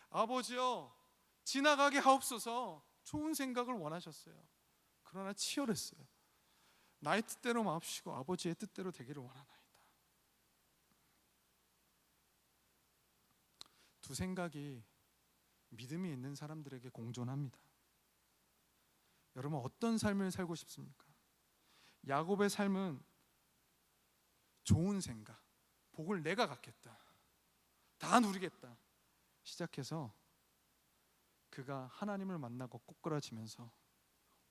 아버지여 지나가게 하옵소서. 좋은 생각을 원하셨어요. 그러나 치열했어요. 나의 뜻대로 마옵시고 아버지의 뜻대로 되기를 원하나이다. 두 생각이 믿음이 있는 사람들에게 공존합니다. 여러분 어떤 삶을 살고 싶습니까? 야곱의 삶은 좋은 생각, 복을 내가 갖겠다, 다 누리겠다 시작해서 그가 하나님을 만나고 꼬꾸라지면서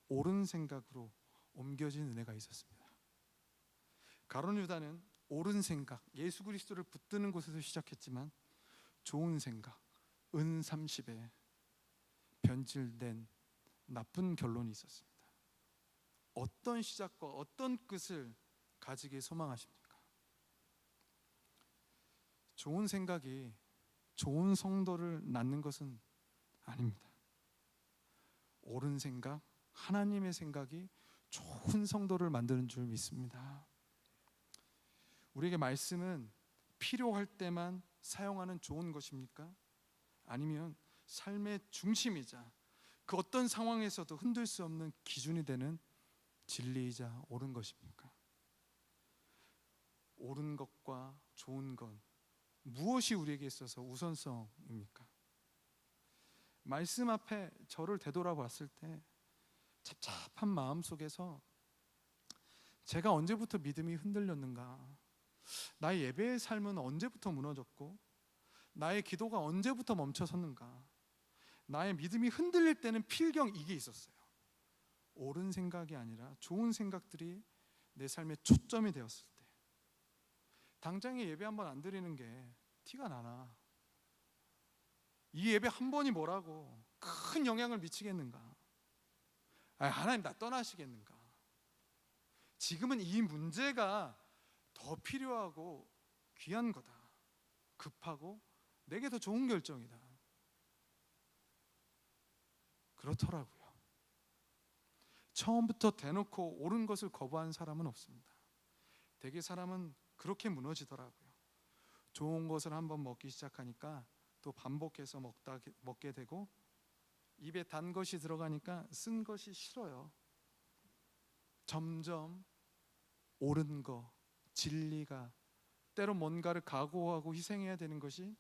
옳은 생각으로 옮겨진 은혜가 있었습니다. 가룟 유다는 옳은 생각, 예수 그리스도를 붙드는 곳에서 시작했지만 좋은 생각, 은 30에 변질된 나쁜 결론이 있었습니다. 어떤 시작과 어떤 끝을 가지길 소망하십니까? 좋은 생각이 좋은 성도를 낳는 것은 아닙니다. 옳은 생각, 하나님의 생각이 좋은 성도를 만드는 줄 믿습니다. 우리에게 말씀은 필요할 때만 사용하는 좋은 것입니까? 아니면 삶의 중심이자 그 어떤 상황에서도 흔들 수 없는 기준이 되는 진리이자 옳은 것입니까? 옳은 것과 좋은 것, 무엇이 우리에게 있어서 우선성입니까? 말씀 앞에 저를 되돌아봤을 때 답답한 마음 속에서 제가 언제부터 믿음이 흔들렸는가, 나의 예배의 삶은 언제부터 무너졌고 나의 기도가 언제부터 멈춰섰는가, 나의 믿음이 흔들릴 때는 필경 이게 있었어요. 옳은 생각이 아니라 좋은 생각들이 내 삶의 초점이 되었을 때, 당장에 예배 한 번 안 드리는 게 티가 나나, 이 예배 한 번이 뭐라고 큰 영향을 미치겠는가, 하나님 나 떠나시겠는가, 지금은 이 문제가 더 필요하고 귀한 거다, 급하고 내게 더 좋은 결정이다. 그렇더라고요. 처음부터 대놓고 옳은 것을 거부한 사람은 없습니다. 대개 사람은 그렇게 무너지더라고요. 좋은 것을 한번 먹기 시작하니까 또 반복해서 먹게 되고, 입에 단 것이 들어가니까 쓴 것이 싫어요. 점점 옳은 거, 진리가, 때로 뭔가를 각오하고 희생해야 되는 것이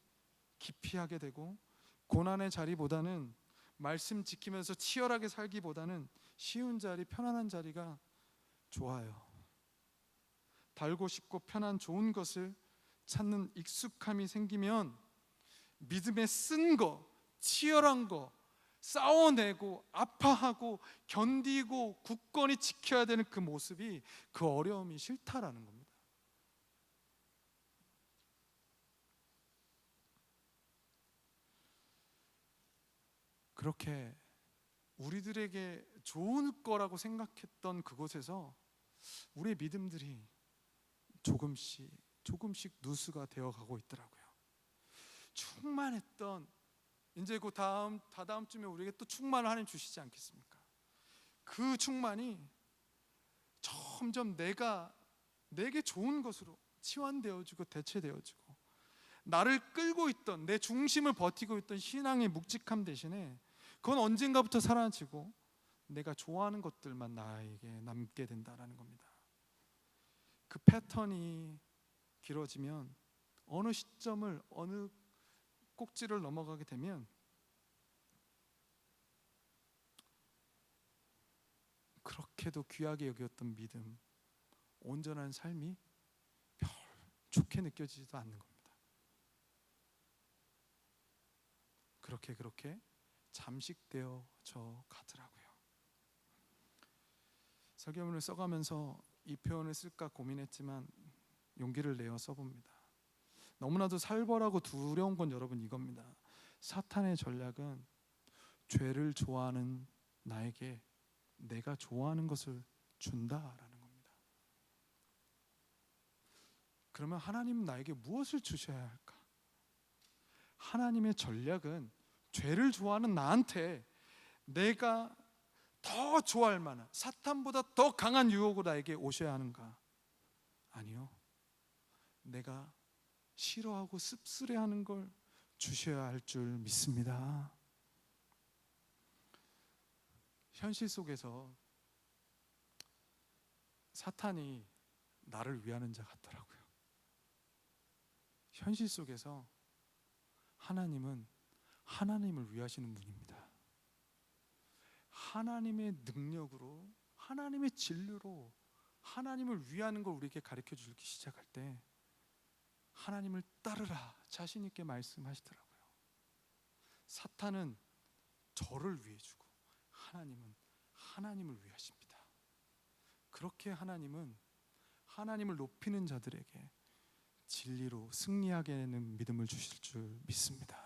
기피하게 되고, 고난의 자리보다는 말씀 지키면서 치열하게 살기보다는 쉬운 자리, 편안한 자리가 좋아요. 달고 싶고 편한 좋은 것을 찾는 익숙함이 생기면 믿음에 쓴 거, 치열한 거, 싸워내고 아파하고 견디고 굳건히 지켜야 되는 그 모습이, 그 어려움이 싫다라는 겁니다. 그렇게 우리들에게 좋은 거라고 생각했던 그곳에서 우리의 믿음들이 조금씩 누수가 되어가고 있더라고요. 충만했던, 이제 그 다다음 주면 우리에게 또 충만을 하나님 주시지 않겠습니까? 그 충만이 점점 내게 좋은 것으로 치환되어지고 대체되어지고, 나를 끌고 있던, 내 중심을 버티고 있던 신앙의 묵직함 대신에 그건 언젠가부터 사라지고 내가 좋아하는 것들만 나에게 남게 된다라는 겁니다. 그 패턴이 길어지면 어느 시점을, 어느 꼭지를 넘어가게 되면 그렇게도 귀하게 여겼던 믿음, 온전한 삶이 별 좋게 느껴지지도 않는 겁니다. 그렇게 잠식되어져 가더라고요. 설교문을 써가면서 이 표현을 쓸까 고민했지만 용기를 내어 써봅니다. 너무나도 살벌하고 두려운 건 여러분 이겁니다. 사탄의 전략은 죄를 좋아하는 나에게 내가 좋아하는 것을 준다라는 겁니다. 그러면 하나님은 나에게 무엇을 주셔야 할까? 하나님의 전략은 죄를 좋아하는 나한테 내가 더 좋아할 만한, 사탄보다 더 강한 유혹으로 나에게 오셔야 하는가? 아니요, 내가 싫어하고 씁쓸해하는 걸 주셔야 할 줄 믿습니다. 현실 속에서 사탄이 나를 위하는 자 같더라고요. 현실 속에서 하나님은 하나님을 위하시는 분입니다. 하나님의 능력으로, 하나님의 진리로 하나님을 위하는 걸 우리에게 가르쳐 주기 시작할 때 하나님을 따르라 자신 있게 말씀하시더라고요. 사탄은 저를 위해 주고 하나님은 하나님을 위하십니다. 그렇게 하나님은 하나님을 높이는 자들에게 진리로 승리하게 하는 믿음을 주실 줄 믿습니다.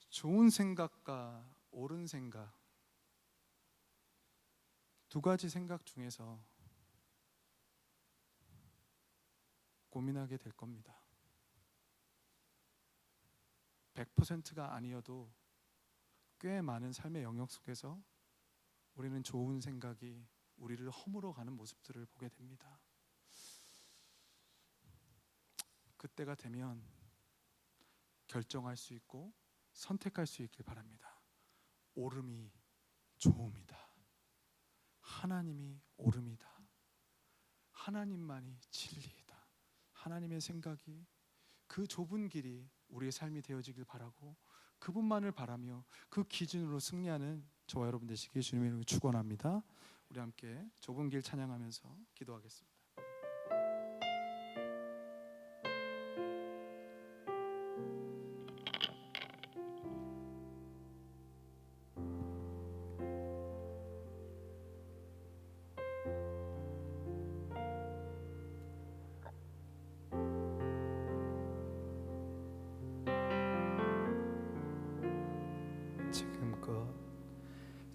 좋은 생각과 옳은 생각, 두 가지 생각 중에서 고민하게 될 겁니다. 100%가 아니어도 꽤 많은 삶의 영역 속에서 우리는 좋은 생각이 우리를 허물어 가는 모습들을 보게 됩니다. 그때가 되면 결정할 수 있고 선택할 수 있길 바랍니다. 옳음이 좋음이다. 하나님이 옳음이다. 하나님만이 진리이다. 하나님의 생각이 그 좁은 길이 우리의 삶이 되어지길 바라고 그분만을 바라며 그 기준으로 승리하는 저와 여러분 되시길 주님의 이름으로 축원합니다. 우리 함께 좁은 길 찬양하면서 기도하겠습니다.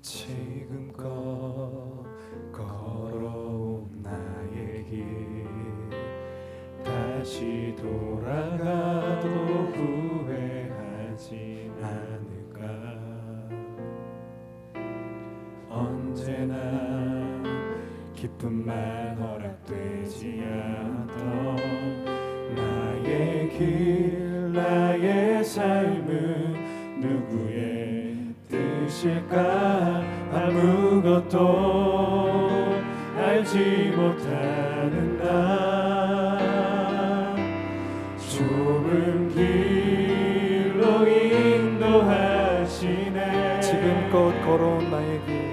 지금껏 걸어온 나의 길 다시 돌아가도 후회하지 않을까. 언제나 기쁨만 허락되지 않던 나의 길 나의 삶은 누구의 뜻일까. 아무것도 알지 못하는 나 좁은 길로 인도하시네. 지금껏 걸어온 나의 길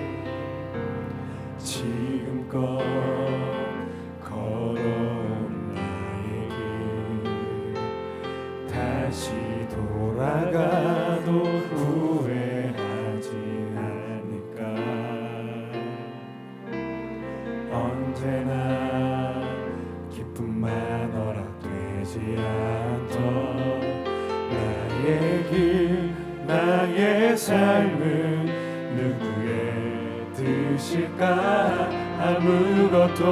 지금껏 걸어온 나의 길 다시 돌아가도 후회하지 않을까. 언제나 기쁨만 허락되지 않던 나의 길 나의 삶은 누구의 뜻일까. 아무것도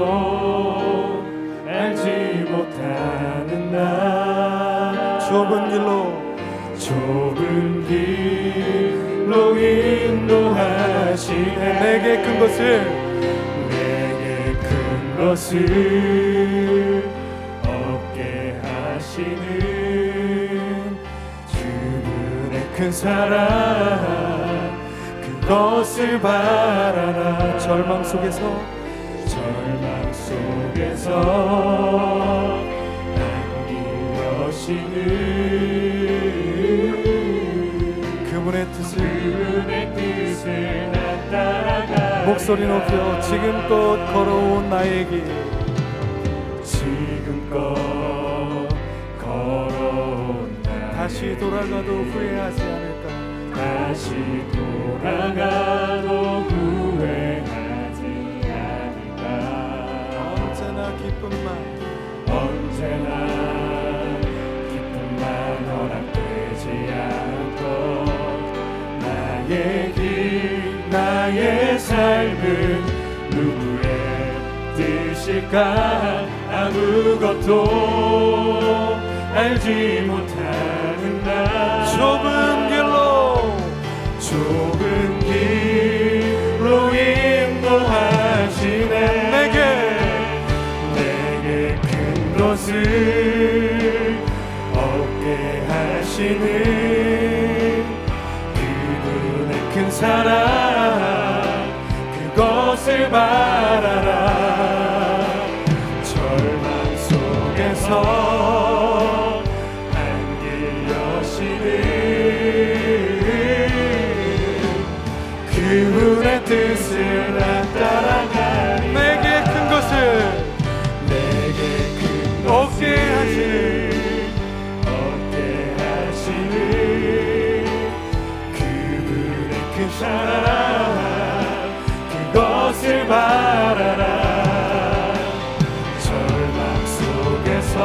알지 못하는 나 좁은 길로 인도하시네. 내게 큰 것을 얻게 하시는 주님의 큰 사랑 그것을 바라라. 절망 속에서 안길 여시는 그분의 뜻을 나 따라가. 목소리 높여 지금껏 걸어온 나의 길 지금껏 걸어온 나의 다시 돌아가도 후회하지 않을까. 다시 돌아가도 후회하지 않을까. 언제나 기쁨만 허락되지 않던 나의 길 나의 삶은 누구의 뜻일까. 아무것도 알지 못하는 나 좁은 길로 인도하시네. 내게 큰 것을 얻게 하시는 그분의 큰 사랑 그것을 바라라. 절망 속에서 안길 여시는 그분의 뜻을 나 따라가리. 내게 큰 사랑 그것을 바라라. 절망 속에서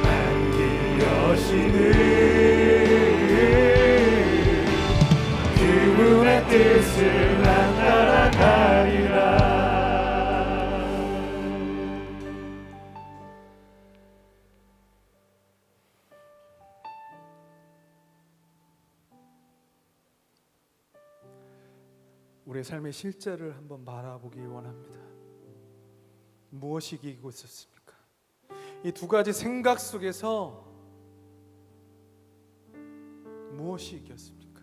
안길 여시는 그분의 뜻을 난 따라가리라. 우리의 삶의 실제를 한번 바라보기 원합니다. 무엇이 이기고 있었습니까? 이 두 가지 생각 속에서 무엇이 이겼습니까?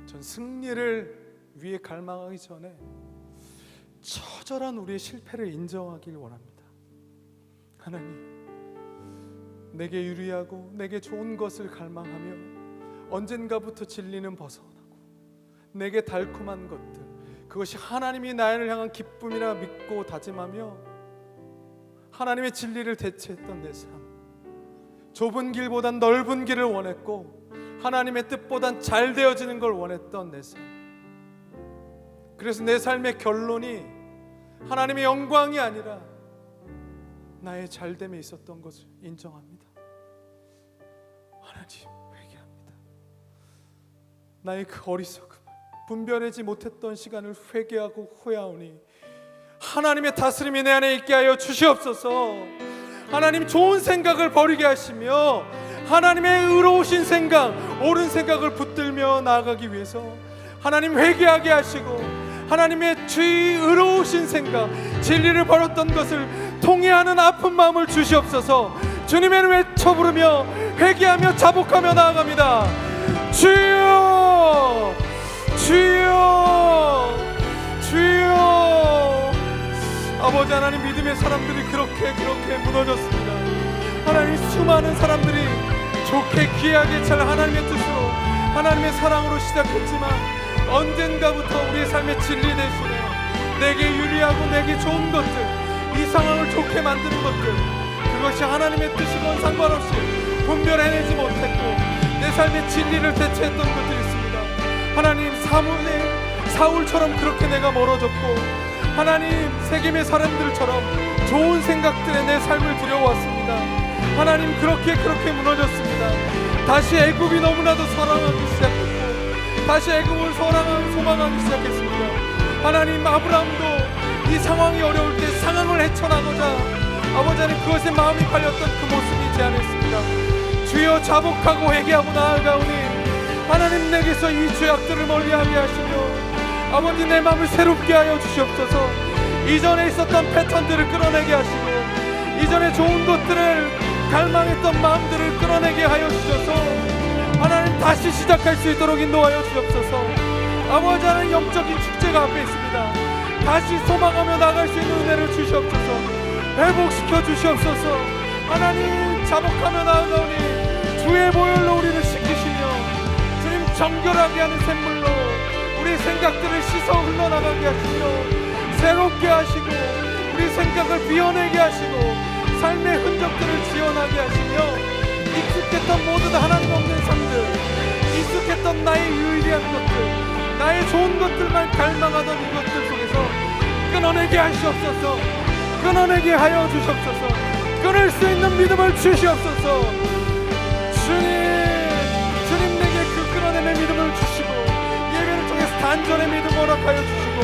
전 승리를 위해 갈망하기 전에 처절한 우리의 실패를 인정하길 원합니다. 하나님, 내게 유리하고 내게 좋은 것을 갈망하며 언젠가부터 진리는 벗어나고 내게 달콤한 것들, 그것이 하나님이 나를 향한 기쁨이라 믿고 다짐하며 하나님의 진리를 대체했던 내 삶, 좁은 길보단 넓은 길을 원했고 하나님의 뜻보단 잘 되어지는 걸 원했던 내 삶. 그래서 내 삶의 결론이 하나님의 영광이 아니라 나의 잘됨에 있었던 것을 인정합니다. 하나님, 회개합니다. 나의 그 어리석음, 분별하지 못했던 시간을 회개하고 후회하오니 하나님의 다스림이 내 안에 있게 하여 주시옵소서. 하나님, 좋은 생각을 버리게 하시며 하나님의 의로우신 생각, 옳은 생각을 붙들며 나아가기 위해서 하나님 회개하게 하시고 하나님의 주의 의로우신 생각, 진리를 버렸던 것을 통회하는 아픈 마음을 주시옵소서. 주님의 외쳐 부르며 회개하며 자복하며 나아갑니다. 주여, 주여, 주여. 아버지 하나님, 믿음의 사람들이 그렇게 무너졌습니다. 하나님, 수많은 사람들이 좋게 귀하게 잘 하나님의 뜻으로 하나님의 사랑으로 시작했지만 언젠가부터 우리의 삶의 진리 대신에 내게 유리하고 내게 좋은 것들, 이 상황을 좋게 만드는 것들, 그것이 하나님의 뜻이건 상관없이 분별해내지 못했고 내 삶의 진리를 대체했던 것들이 있습니다. 하나님, 사울처럼 그렇게 내가 멀어졌고 하나님, 세겜의 사람들처럼 좋은 생각들에 내 삶을 들여왔습니다. 하나님, 그렇게 무너졌습니다. 다시 애굽이 너무나도 사랑하기 시작했고 다시 애굽을 소망하기 시작했습니다. 하나님, 아브라함도 이 상황이 어려울 때 상황을 헤쳐나가자 아버지 하나님, 그것에 마음이 팔렸던 그 모습이 제 안에 있습니다. 주여, 자복하고 회개하고 나아가오니 하나님, 내게서 이 죄악들을 멀리하게 하시며 아버지, 내 마음을 새롭게 하여 주시옵소서. 이전에 있었던 패턴들을 끌어내게 하시고 이전에 좋은 것들을 갈망했던 마음들을 끌어내게 하여 주셔서 하나님, 다시 시작할 수 있도록 인도하여 주옵소서. 아버지 하나님, 영적인 축제가 앞에 있습니다. 다시 소망하며 나갈 수 있는 은혜를 주시옵소서. 회복시켜 주시옵소서. 하나님, 자복하며 나아가오니 주의 보혈로 우리를 씻기시며 주님, 정결하게 하는 샘물로 우리 생각들을 씻어 흘러나가게 하시며 새롭게 하시고 우리 생각을 비워내게 하시고 삶의 흔적들을 지어나게 하시며 익숙했던 모든 하나님 없는 삶들, 익숙했던 나의 유일한 것들, 나의 좋은 것들만 갈망하던 이것들 속에서 끊어내게 하시옵소서. 끊어내게 하여 주시옵소서. 끊을 수 있는 믿음을 주시옵소서. 주님 내게 그 끊어내는 믿음을 주시고 예배를 통해서 단전의 믿음 허락하여 주시고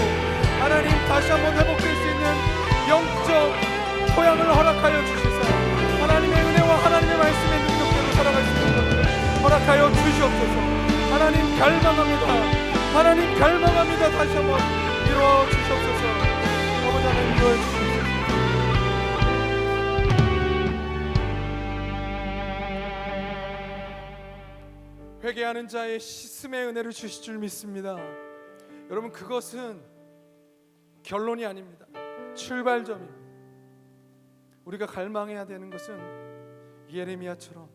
하나님, 다시 한번 회복될 수 있는 영적 토양을 허락하여 주시사 하나님의 은혜와 하나님의 말씀의 능력대로 살아갈 수 있는 것들을 허락하여 주시옵소서. 하나님, 갈망합니다. 하나님, 갈망합니다. 다시 한번 이루어 주시옵소서. 아버지 하나님, 이루어 주시옵소서. 회개하는 자의 씻음의 은혜를 주실 줄 믿습니다. 여러분, 그것은 결론이 아닙니다. 출발점입니다. 우리가 갈망해야 되는 것은 예레미야처럼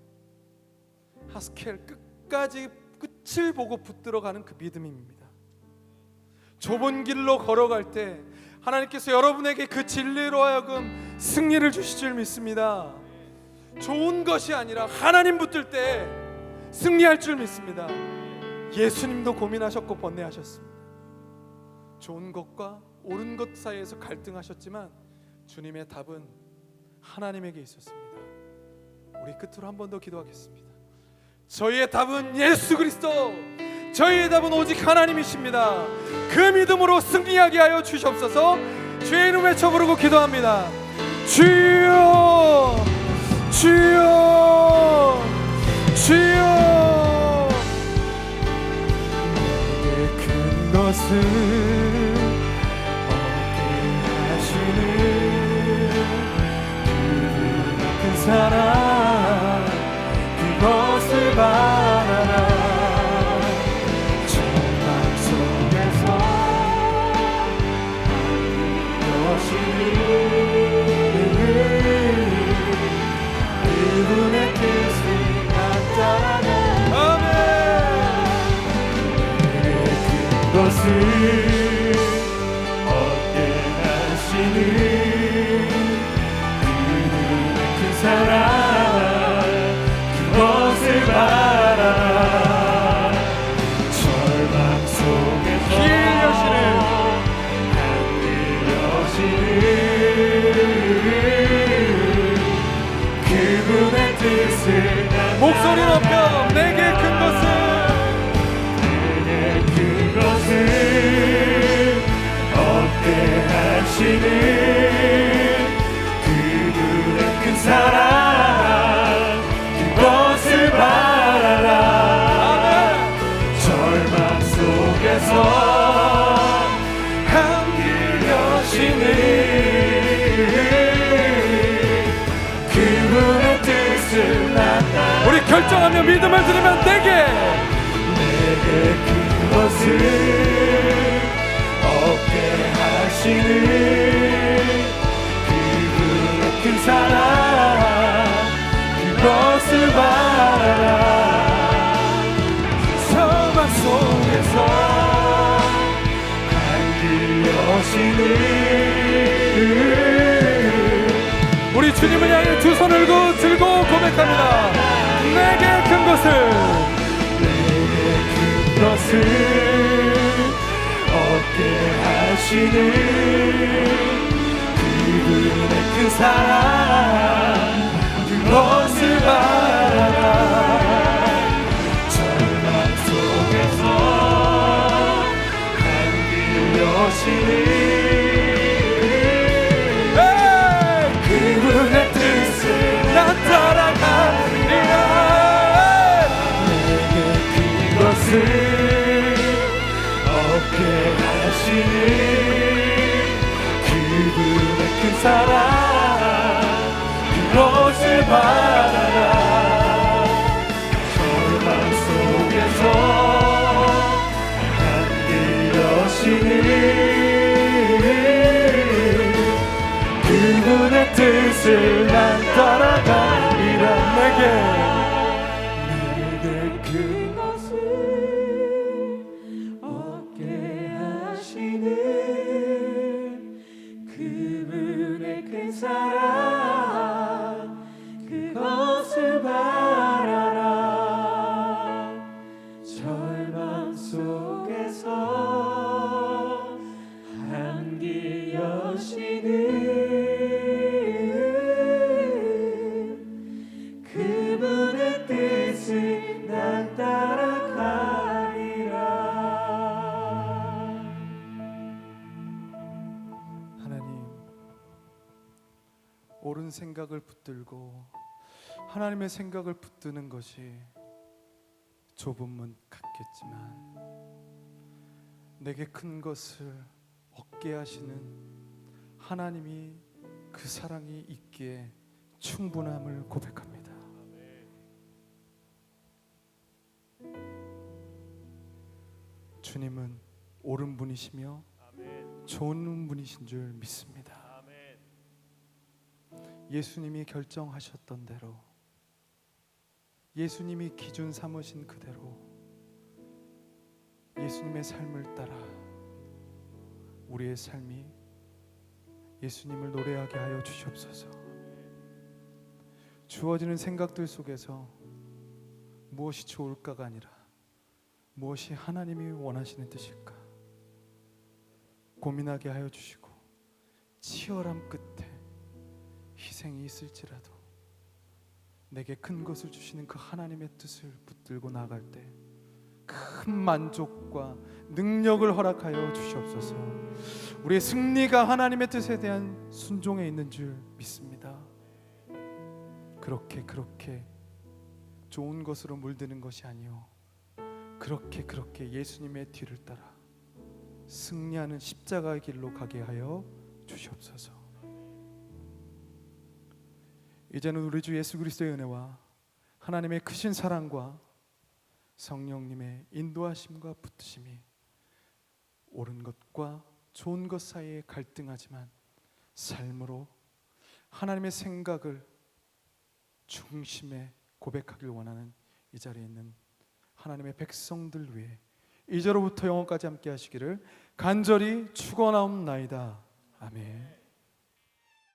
하스켈 끝까지 끝을 보고 붙들어가는 그 믿음입니다. 좁은 길로 걸어갈 때 하나님께서 여러분에게 그 진리로 하여금 승리를 주실 줄 믿습니다. 좋은 것이 아니라 하나님 붙들 때 승리할 줄 믿습니다. 예수님도 고민하셨고 번뇌하셨습니다. 좋은 것과 옳은 것 사이에서 갈등하셨지만 주님의 답은 하나님에게 있었습니다. 우리 끝으로 한 번 더 기도하겠습니다. 저희의 답은 예수 그리스도, 저희의 답은 오직 하나님이십니다. 그 믿음으로 승리하게 하여 주시옵소서. 주의 이름 외쳐 부르고 기도합니다. 주여, 주여, 주여. 내게 큰 것을 얻게 하시는 그 사랑, 그것을 바라라. 절망 속에서 여시는 그분의 뜻을 나타내. 아멘. 그것을 얻게 하시는 그분의 큰 사랑, 그것을 바라라. 절망 속에서 길 여시는, 하늘 여시는 그분의 뜻을 목소리 높여 내게 큰 것을, 내게 큰 것을 얻게 하시는 그분의 큰 사랑, 그것을 바라라. 아멘. 절망 속에서 한길 여시는 그분의 뜻을 나타. 우리 결정하며 믿음을 드리면 내게 그것을 얻게 하시는 그분의 큰 사랑, 그것을 바라라. 절망 속에서 한길 여시는 우리 주님을 향해 두 손을 들고 고백합니다. 내게 큰 것을, 내게 큰 것을 얻게 하시는 그분의 큰 사랑, 그것을 바라라. 절망 속에서 한길 여시는 그분의 뜻을 난 따라가리라. 내게 그것을 얻게 하시는 그분의 큰 사랑, 그것을 바라라. 절망 속에서 한길 여시는 그분의 뜻을 난 따라가리라. 내게 큰 것을 얻게 하시는 그분의 큰 사랑, 그것을 바라라. 절망 속에서 한길 여시는 그분의 뜻을 난 따라가리라. 하나님, 옳은 생각을 붙들고 하나님의 생각을 붙드는 것이 좁은 문 같겠지만 내게 큰 것을 얻게 하시는 하나님이, 그 사랑이 있기에 충분함을 고백합니다. 주님은 옳은 분이시며 좋은 분이신 줄 믿습니다. 예수님이 결정하셨던 대로, 예수님이 기준 삼으신 그대로 예수님의 삶을 따라 우리의 삶이 예수님을 노래하게 하여 주시옵소서. 주어지는 생각들 속에서 무엇이 좋을까가 아니라 무엇이 하나님이 원하시는 뜻일까 고민하게 하여 주시고, 치열함 끝에 희생이 있을지라도 내게 큰 것을 주시는 그 하나님의 뜻을 붙들고 나아갈 때 큰 만족과 능력을 허락하여 주시옵소서. 우리의 승리가 하나님의 뜻에 대한 순종에 있는 줄 믿습니다. 그렇게 좋은 것으로 물드는 것이 아니요, 그렇게 예수님의 뒤를 따라 승리하는 십자가의 길로 가게 하여 주시옵소서. 이제는 우리 주 예수 그리스도의 은혜와 하나님의 크신 사랑과 성령님의 인도하심과 붙드심이 옳은 것과 좋은 것 사이에 갈등하지만 삶으로 하나님의 생각을 중심에 고백하길 원하는 이 자리에 있는 하나님의 백성들 위해 이제로부터 영원까지 함께 하시기를 간절히 축원하옵나이다. 아멘.